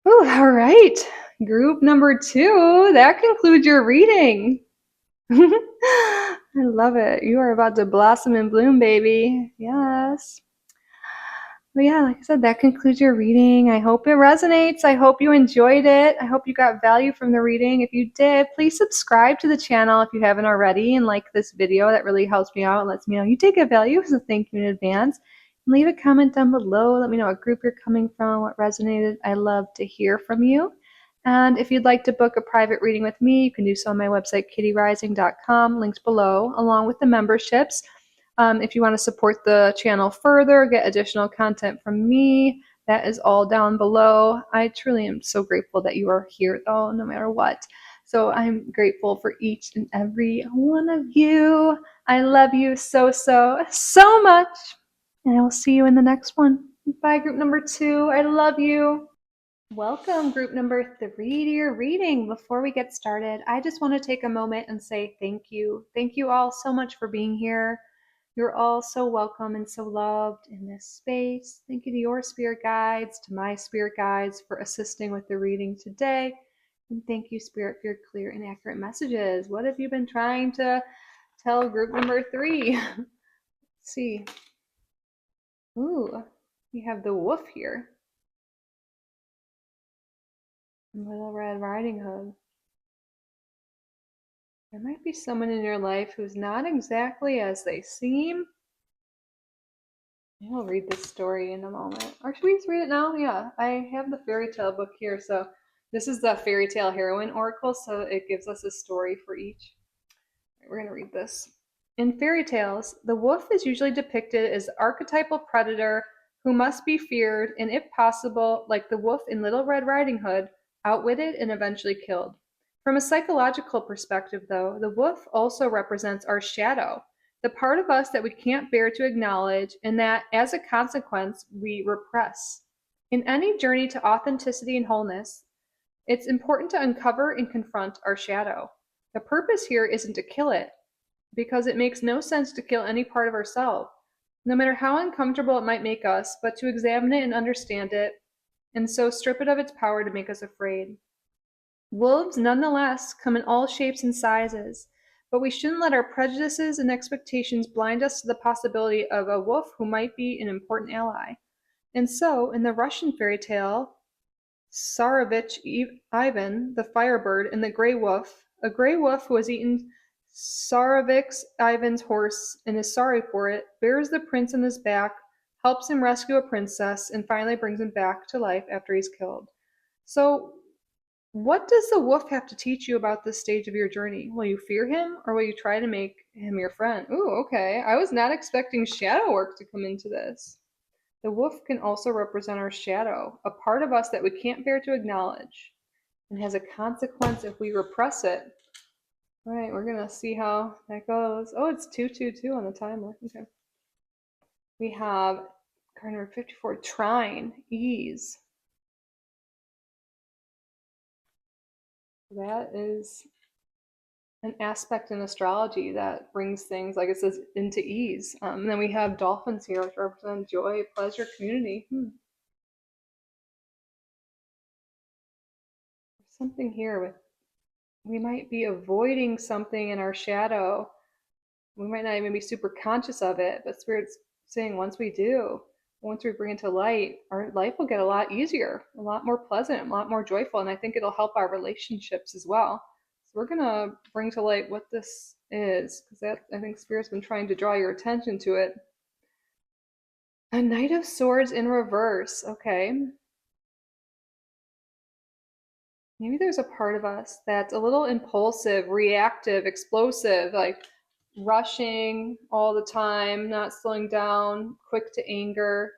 Speaker 1: all right. Group number 2. That concludes your reading. I love it. You are about to blossom and bloom, baby. Yes. But yeah, like I said, that concludes your reading. I hope it resonates. I hope you enjoyed it. I hope you got value from the reading. If you did, please subscribe to the channel if you haven't already and like this video. That really helps me out and lets me know you take a value, so thank you in advance. And leave a comment down below. Let me know what group you're coming from, what resonated. I love to hear from you. And if you'd like to book a private reading with me, you can do so on my website, kittyrising.com, links below, along with the memberships. If you want to support the channel further, get additional content from me, that is all down below. I truly am so grateful that you are here, though, no matter what. So I'm grateful for each and every one of you. I love you so, so, so much. And I will see you in the next one. Bye, group number 2. I love you. Welcome, group number 3, to your reading. Before we get started, I just want to take a moment and say thank you. Thank you all so much for being here. You're all so welcome and so loved in this space. Thank you to your spirit guides, to my spirit guides for assisting with the reading today. And thank you, Spirit, for your clear and accurate messages. What have you been trying to tell group number 3? Let's see. Ooh, we have the wolf here. Little Red Riding Hood. There might be someone in your life who's not exactly as they seem. I'll read this story in a moment. Or should we just read it now? Yeah, I have the fairy tale book here. So this is the fairy tale heroine oracle. So it gives us a story for each. We're going to read this. In fairy tales, the wolf is usually depicted as the archetypal predator who must be feared and, if possible, like the wolf in Little Red Riding Hood, outwitted and eventually killed. From a psychological perspective, though, the wolf also represents our shadow, the part of us that we can't bear to acknowledge and that, as a consequence, we repress. In any journey to authenticity and wholeness, it's important to uncover and confront our shadow. The purpose here isn't to kill it, because it makes no sense to kill any part of ourselves, no matter how uncomfortable it might make us, but to examine it and understand it, and so strip it of its power to make us afraid. Wolves, nonetheless, come in all shapes and sizes, but we shouldn't let our prejudices and expectations blind us to the possibility of a wolf who might be an important ally. And so, in the Russian fairy tale, Tsarevich Ivan, the firebird, and the gray wolf, a gray wolf who has eaten Tsarevich Ivan's horse and is sorry for it, bears the prince on his back, helps him rescue a princess, and finally brings him back to life after he's killed. So, what does the wolf have to teach you about this stage of your journey? Will you fear him, or will you try to make him your friend? Ooh, okay. I was not expecting shadow work to come into this. The wolf can also represent our shadow, a part of us that we can't bear to acknowledge, and has a consequence if we repress it. All right, we're going to see how that goes. Oh, it's 222 on the timer. Okay. We have card number 54, Trine, Ease. That is an aspect in astrology that brings things, like it says, into ease. And then we have dolphins here, which represent joy, pleasure, community. Something here with, we might be avoiding something in our shadow. We might not even be super conscious of it, but Spirit's saying once we do, once we bring it to light, our life will get a lot easier, a lot more pleasant, a lot more joyful, and I think it'll help our relationships as well. we're gonna bring to light what this is, because that I think Spirit's been trying to draw your attention to it. A Knight of Swords in reverse. Okay. Maybe there's a part of us that's a little impulsive, reactive, explosive, like rushing all the time, not slowing down, quick to anger.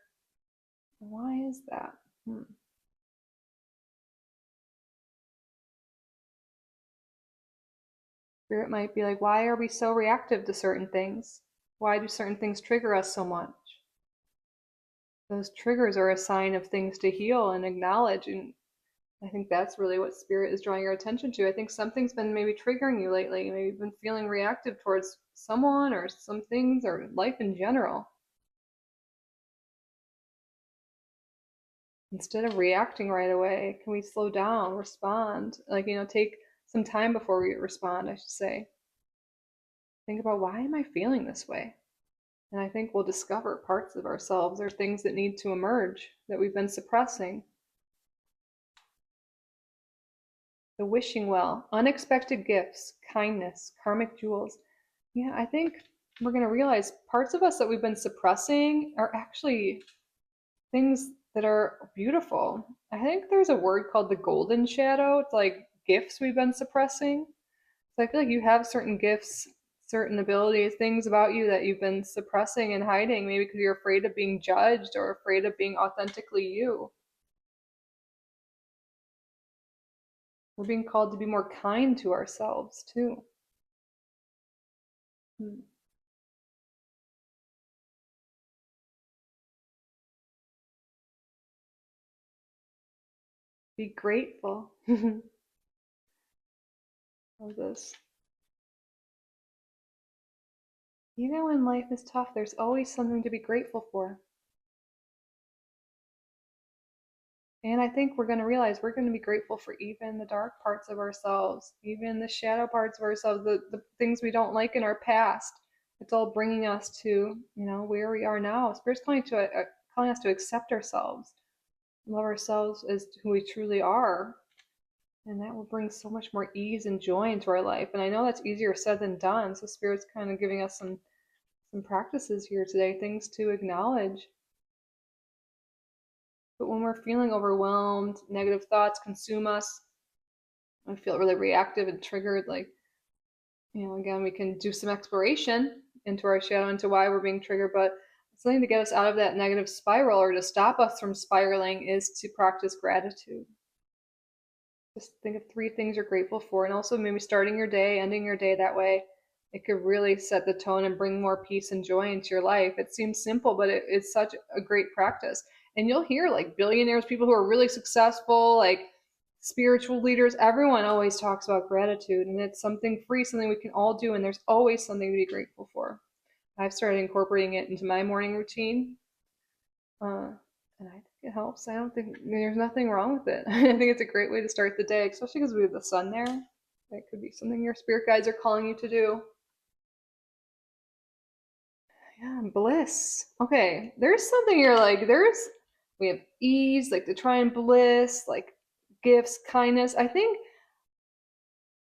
Speaker 1: Why is that? Spirit might be like, why are we so reactive to certain things? Why do certain things trigger us so much? Those triggers are a sign of things to heal and acknowledge. And I think that's really what Spirit is drawing your attention to. I think something's been maybe triggering you lately. Maybe you've been feeling reactive towards someone or some things or life in general. Instead of reacting right away, can we slow down, respond? Like, take some time before we respond, I should say. Think about, why am I feeling this way? And I think we'll discover parts of ourselves or things that need to emerge that we've been suppressing. The wishing well, unexpected gifts, kindness, karmic jewels. Yeah, I think we're going to realize parts of us that we've been suppressing are actually things that are beautiful. I think there's a word called the golden shadow. It's like gifts we've been suppressing. So I feel like you have certain gifts, certain abilities, things about you that you've been suppressing and hiding, maybe because you're afraid of being judged or afraid of being authentically you. We're being called to be more kind to ourselves too. Hmm. Be grateful. Of this. Even when life is tough, there's always something to be grateful for. And I think we're going to realize we're going to be grateful for even the dark parts of ourselves, even the shadow parts of ourselves, the things we don't like in our past. It's all bringing us to, where we are now. Spirit's calling us to accept ourselves, love ourselves as who we truly are. And that will bring so much more ease and joy into our life. And I know that's easier said than done. So Spirit's kind of giving us some practices here today, things to acknowledge. But when we're feeling overwhelmed, negative thoughts consume us, I feel really reactive and triggered, like, again, we can do some exploration into our shadow, into why we're being triggered, but something to get us out of that negative spiral or to stop us from spiraling is to practice gratitude. Just think of 3 things you're grateful for, and also maybe starting your day, ending your day that way. It could really set the tone and bring more peace and joy into your life. It seems simple, but it's such a great practice. And you'll hear like billionaires, people who are really successful, like spiritual leaders, everyone always talks about gratitude. And it's something free, something we can all do. And there's always something to be grateful for. I've started incorporating it into my morning routine. And I think it helps. I don't think there's nothing wrong with it. I think it's a great way to start the day, especially because we have the sun there. That could be something your spirit guides are calling you to do. Yeah, bliss. Okay, there's something you're like, we have ease, like to try and bliss, like gifts, kindness. I think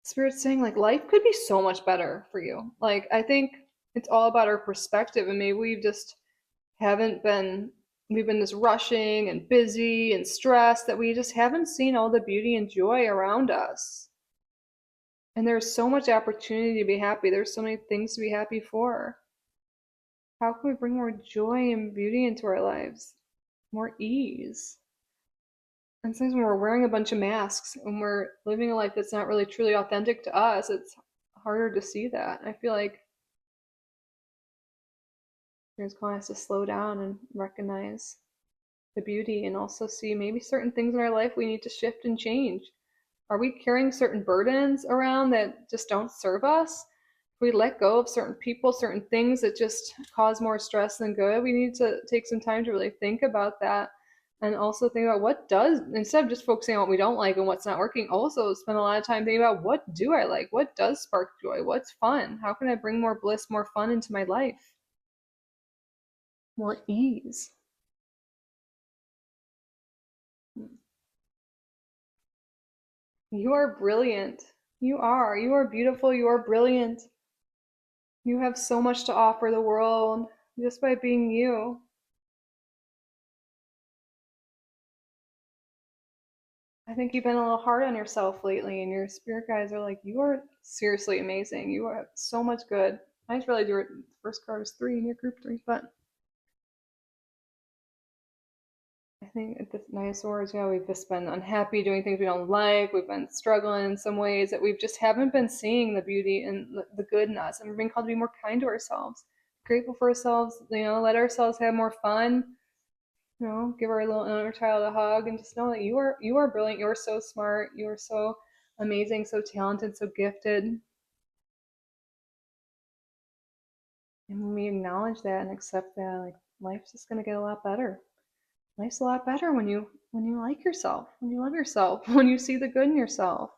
Speaker 1: Spirit's saying like life could be so much better for you. Like, I think it's all about our perspective, and maybe haven't been, we've been just rushing and busy and stressed that we just haven't seen all the beauty and joy around us. And there's so much opportunity to be happy. There's so many things to be happy for. How can we bring more joy and beauty into our lives? More ease. And sometimes when we're wearing a bunch of masks and we're living a life that's not really truly authentic to us, it's harder to see that. I feel like it's calling us to slow down and recognize the beauty and also see maybe certain things in our life we need to shift and change. Are we carrying certain burdens around that just don't serve us? If we let go of certain people, certain things that just cause more stress than good, we need to take some time to really think about that and also think about what does, instead of just focusing on what we don't like and what's not working, also spend a lot of time thinking about what do I like? What does spark joy? What's fun? How can I bring more bliss, more fun into my life? More ease. You are brilliant. You are. You are beautiful. You are brilliant. You have so much to offer the world just by being you. I think you've been a little hard on yourself lately, and your spirit guides are like, you are seriously amazing. You have so much good. I just realized your first card was three in your group three, but I think at the Nine of Swords, yeah, we've just been unhappy doing things we don't like. We've been struggling in some ways that we just haven't been seeing the beauty and the good in us. And we're being called to be more kind to ourselves, grateful for ourselves, let ourselves have more fun, give our little inner child a hug and just know that you are brilliant. You're so smart. You are so amazing, so talented, so gifted. And when we acknowledge that and accept that, like life's just gonna get a lot better. Life's a lot better when you like yourself, when you love yourself, when you see the good in yourself.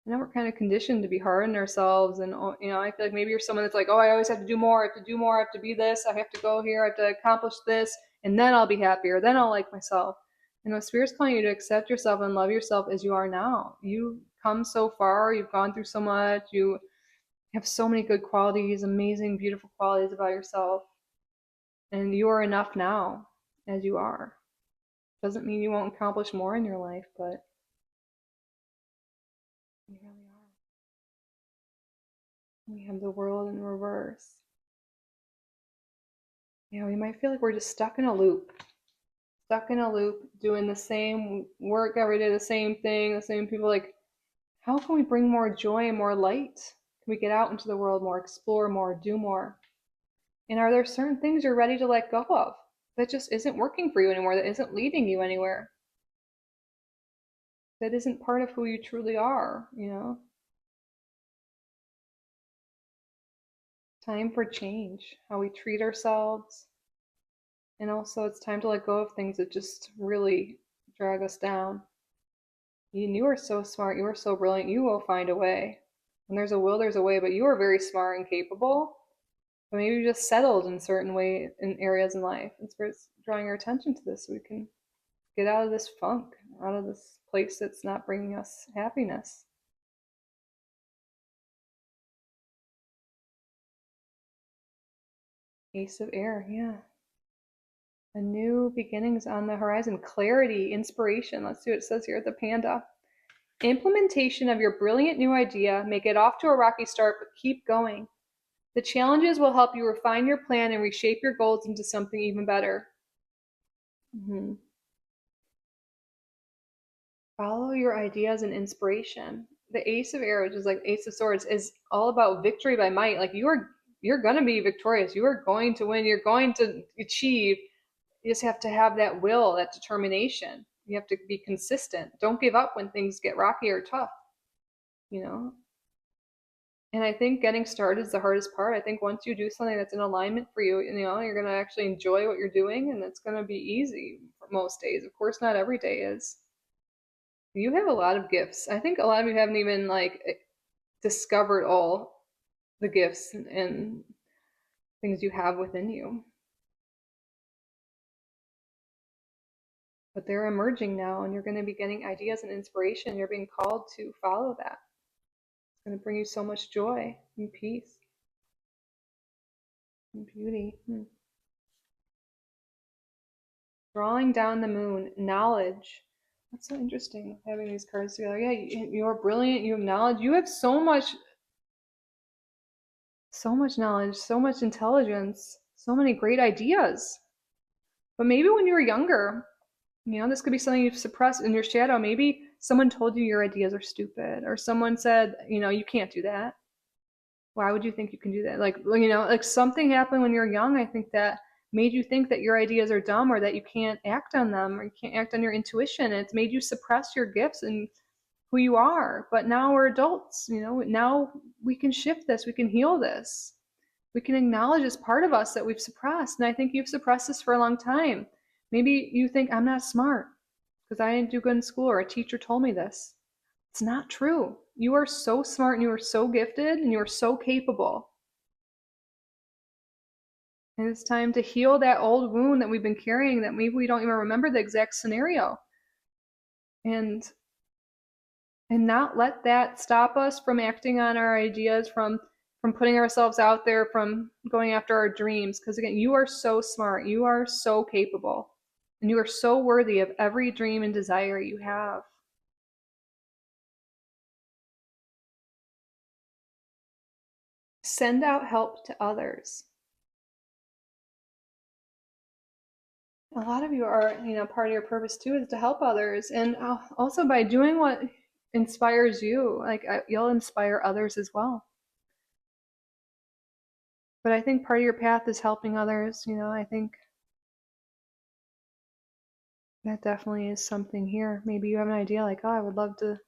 Speaker 1: I know we're kind of conditioned to be hard on ourselves, and I feel like maybe you're someone that's like, oh, I always have to do more, I have to do more, I have to be this, I have to go here, I have to accomplish this, and then I'll be happier, then I'll like myself. And the Spirit's calling you to accept yourself and love yourself as you are now. You've come so far, you've gone through so much, you have so many good qualities, amazing, beautiful qualities about yourself, and you are enough now as you are. Doesn't mean you won't accomplish more in your life, but you really are. We have the world in reverse. We might feel like we're just stuck in a loop, doing the same work every day, the same thing, the same people. Like, how can we bring more joy and more light? Can we get out into the world more, explore more, do more? And are there certain things you're ready to let go of that just isn't working for you anymore, that isn't leading you anywhere, that isn't part of who you truly are? Time for change, how we treat ourselves. And also, it's time to let go of things that just really drag us down. You are so smart. You are so brilliant. You will find a way. When there's a will, there's a way. But you are very smart and capable. But maybe you just settled in certain way in areas in life. And Spirit's drawing your attention to this so we can get out of this funk, out of this place that's not bringing us happiness. Ace of Air, yeah. A new beginnings on the horizon. Clarity, inspiration. Let's see what it says here at the panda. Implementation of your brilliant new idea may get off to a rocky start, but keep going. The challenges will help you refine your plan and reshape your goals into something even better. Mm-hmm. Follow your ideas and inspiration. The Ace of Arrows, which is like Ace of Swords, is all about victory by might. Like you're gonna be victorious. You are going to win. You're going to achieve. You just have to have that will, that determination. You have to be consistent. Don't give up when things get rocky or tough. You know, And I think getting started is the hardest part. I think once you do something that's in alignment for you, you're going to actually enjoy what you're doing and it's going to be easy for most days. Of course, not every day is. You have a lot of gifts. I think a lot of you haven't even like discovered all the gifts and things you have within you. But they're emerging now and you're going to be getting ideas and inspiration. You're being called to follow that. It's going to bring you so much joy and peace and beauty. Drawing down the moon, knowledge. That's so interesting having these cards together. Yeah, you're brilliant. You have knowledge. You have so much knowledge, so much intelligence, so many great ideas. But maybe when you were younger, this could be something you've suppressed in your shadow. Maybe someone told you your ideas are stupid, or someone said, you can't do that. Why would you think you can do that? Like something happened when you're young, I think that made you think that your ideas are dumb or that you can't act on them or you can't act on your intuition. And it's made you suppress your gifts and who you are. But now we're adults, now we can shift this, we can heal this. We can acknowledge this part of us that we've suppressed. And I think you've suppressed this for a long time. Maybe you think I'm not smart because I didn't do good in school or a teacher told me this. It's not true. You are so smart and you are so gifted and you are so capable. And it's time to heal that old wound that we've been carrying that maybe we don't even remember the exact scenario. And and not let that stop us from acting on our ideas, from putting ourselves out there, from going after our dreams. Because again, you are so smart, you are so capable, and you are so worthy of every dream and desire you have. Send out help to others. A lot of you are, part of your purpose too is to help others, and also by doing what inspires you, like you'll inspire others as well. But I think part of your path is helping others. I think that definitely is something here. Maybe you have an idea like, oh, I would love to,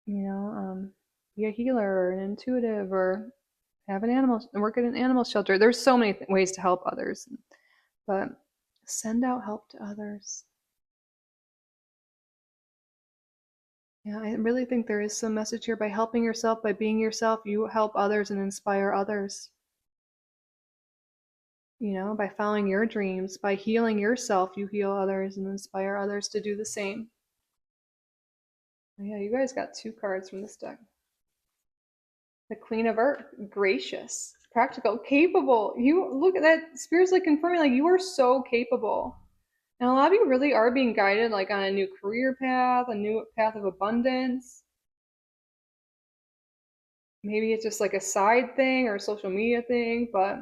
Speaker 1: be a healer or an intuitive, or have an animal, work at an animal shelter. There's so many ways to help others, but send out help to others. Yeah, I really think there is some message here. By helping yourself, by being yourself, you help others and inspire others. By following your dreams, by healing yourself, you heal others and inspire others to do the same. Yeah, you guys got 2 cards from this deck. The Queen of Earth, gracious, practical, capable. You look at that, Spirit's like confirming, like, you are so capable. And a lot of you really are being guided, like, on a new career path, a new path of abundance. Maybe it's just like a side thing or a social media thing, but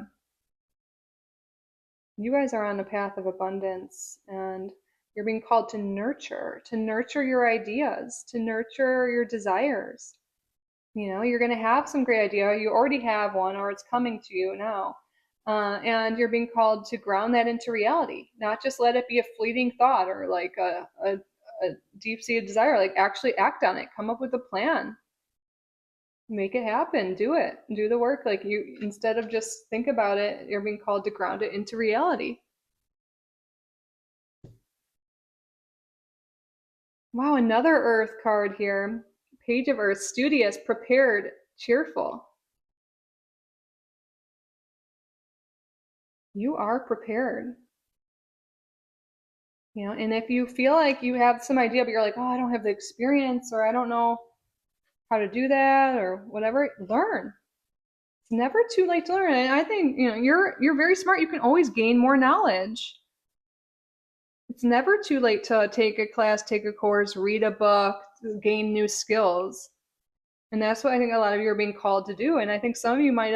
Speaker 1: you guys are on a path of abundance, and you're being called to nurture your ideas, to nurture your desires. You're going to have some great idea. You already have one, or it's coming to you now. And you're being called to ground that into reality, not just let it be a fleeting thought or like a deep-seated desire. Like, actually act on it. Come up with a plan. Make it happen. Do it. Do the work. Like, you, instead of just think about it, you're being called to ground it into reality. Wow, another Earth card here. Page of Earth, studious, prepared, cheerful. You are prepared. And if you feel like you have some idea, but you're like, oh, I don't have the experience, or I don't know how to do that, or whatever, learn. It's never too late to learn. And I think, you're very smart. You can always gain more knowledge. It's never too late to take a class, take a course, read a book, gain new skills. And that's what I think a lot of you are being called to do. And I think some of you might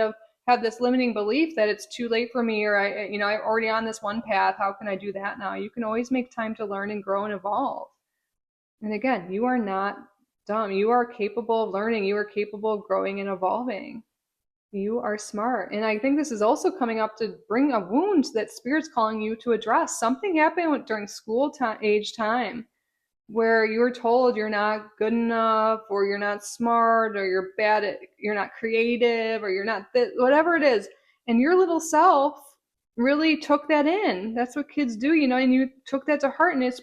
Speaker 1: have this limiting belief that it's too late for me, or I'm already on this one path. How can I do that now? You can always make time to learn and grow and evolve. And again, you are not dumb. You are capable of learning. You are capable of growing and evolving. You are smart. And I think this is also coming up to bring a wound that Spirit's calling you to address. Something happened during school age time where you were told you're not good enough, or you're not smart, or you're bad at, you're not creative, or you're not whatever it is. And your little self really took that in. That's what kids do, and you took that to heart, and it's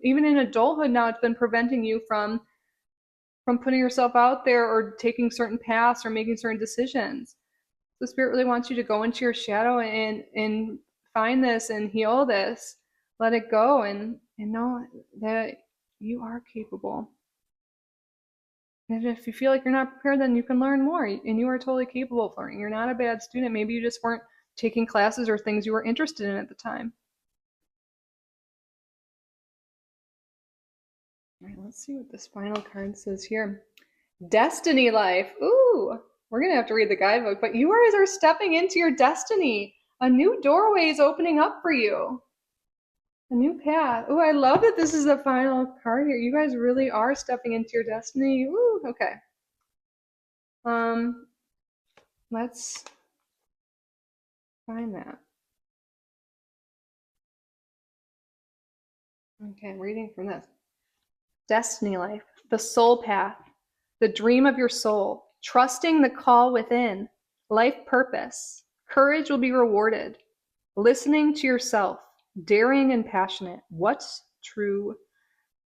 Speaker 1: even in adulthood now, it's been preventing you from putting yourself out there, or taking certain paths, or making certain decisions. The Spirit really wants you to go into your shadow and find this and heal this. Let it go, and know that you are capable. And if you feel like you're not prepared, then you can learn more, and you are totally capable of learning. You're not a bad student. Maybe you just weren't taking classes or things you were interested in at the time. All right, let's see what this final card says here. Destiny life. Ooh, we're going to have to read the guidebook, but you guys are stepping into your destiny. A new doorway is opening up for you. A new path. Oh, I love that this is the final card here. You guys really are stepping into your destiny. Ooh, okay. Let's find that. Okay, I'm reading from this. Destiny life, the soul path, the dream of your soul, trusting the call within, life purpose, courage will be rewarded, listening to yourself, daring and passionate, what's true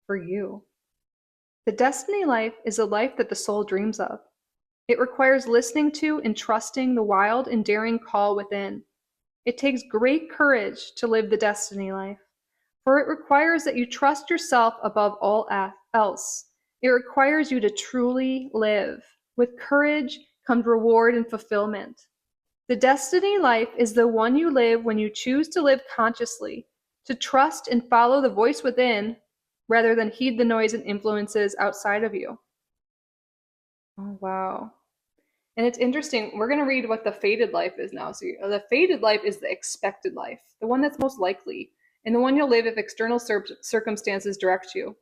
Speaker 1: for you. The destiny life is a life that the soul dreams of. It requires listening to and trusting the wild and daring call within. It takes great courage to live the destiny life, for it requires that you trust yourself above all else. It requires you to truly live. With courage comes reward and fulfillment. The destiny life is the one you live when you choose to live consciously, to trust and follow the voice within rather than heed the noise and influences outside of you. Oh, wow. And it's interesting. We're going to read what the fated life is now. So the fated life is the expected life, the one that's most likely, and the one you'll live if external circumstances direct you.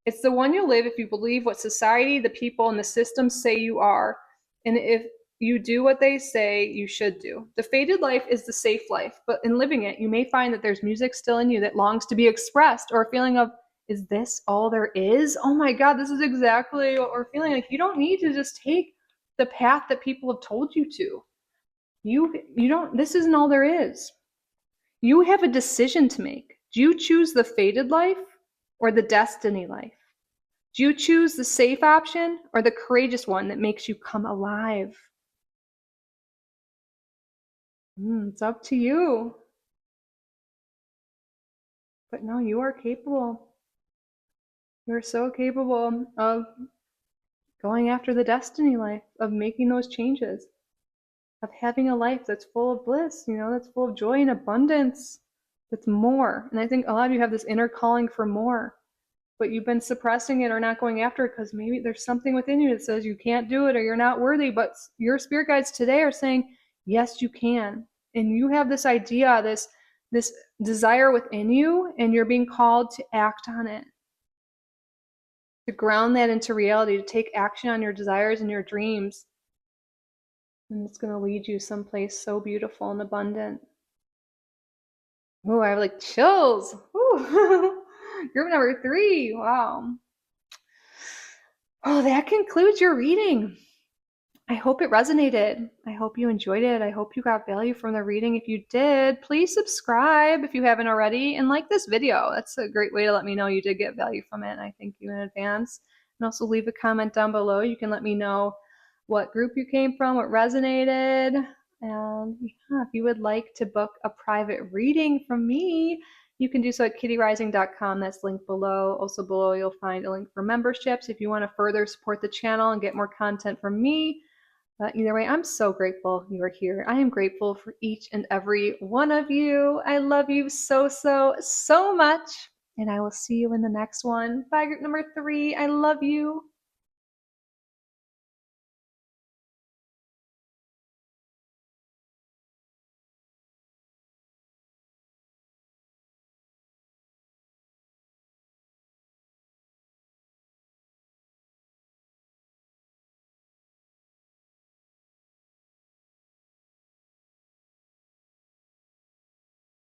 Speaker 1: It's the one you'll live if you believe what society, the people, and the systems say you are, and if you do what they say you should do. The fated life is the safe life, but in living it, you may find that there's music still in you that longs to be expressed, or a feeling of, is this all there is? Oh my God, this is exactly what we're feeling. Like, you don't need to just take the path that people have told you to. You don't, this isn't all there is. You have a decision to make. Do you choose the fated life or the destiny life? Do you choose the safe option or the courageous one that makes you come alive? It's up to you. But no, you are capable. You're so capable of going after the destiny life, of making those changes, of having a life that's full of bliss, that's full of joy and abundance, that's more. And I think a lot of you have this inner calling for more, but you've been suppressing it or not going after it because maybe there's something within you that says you can't do it or you're not worthy. But your spirit guides today are saying, yes, you can. And you have this idea, this desire within you, and you're being called to act on it, to ground that into reality, to take action on your desires and your dreams. And it's going to lead you someplace so beautiful and abundant. Oh, I have like chills. Group number 3. Wow. Oh, that concludes your reading. I hope it resonated. I hope you enjoyed it. I hope you got value from the reading. If you did, please subscribe if you haven't already, and like this video. That's a great way to let me know you did get value from it. I thank you in advance. And also leave a comment down below. You can let me know what group you came from, what resonated. And yeah, if you would like to book a private reading from me, you can do so at kittyrising.com. That's linked below. Also below, you'll find a link for memberships if you want to further support the channel and get more content from me. But either way, I'm so grateful you are here. I am grateful for each and every one of you. I love you so, so, so much. And I will see you in the next one. Bye, group number 3. I love you.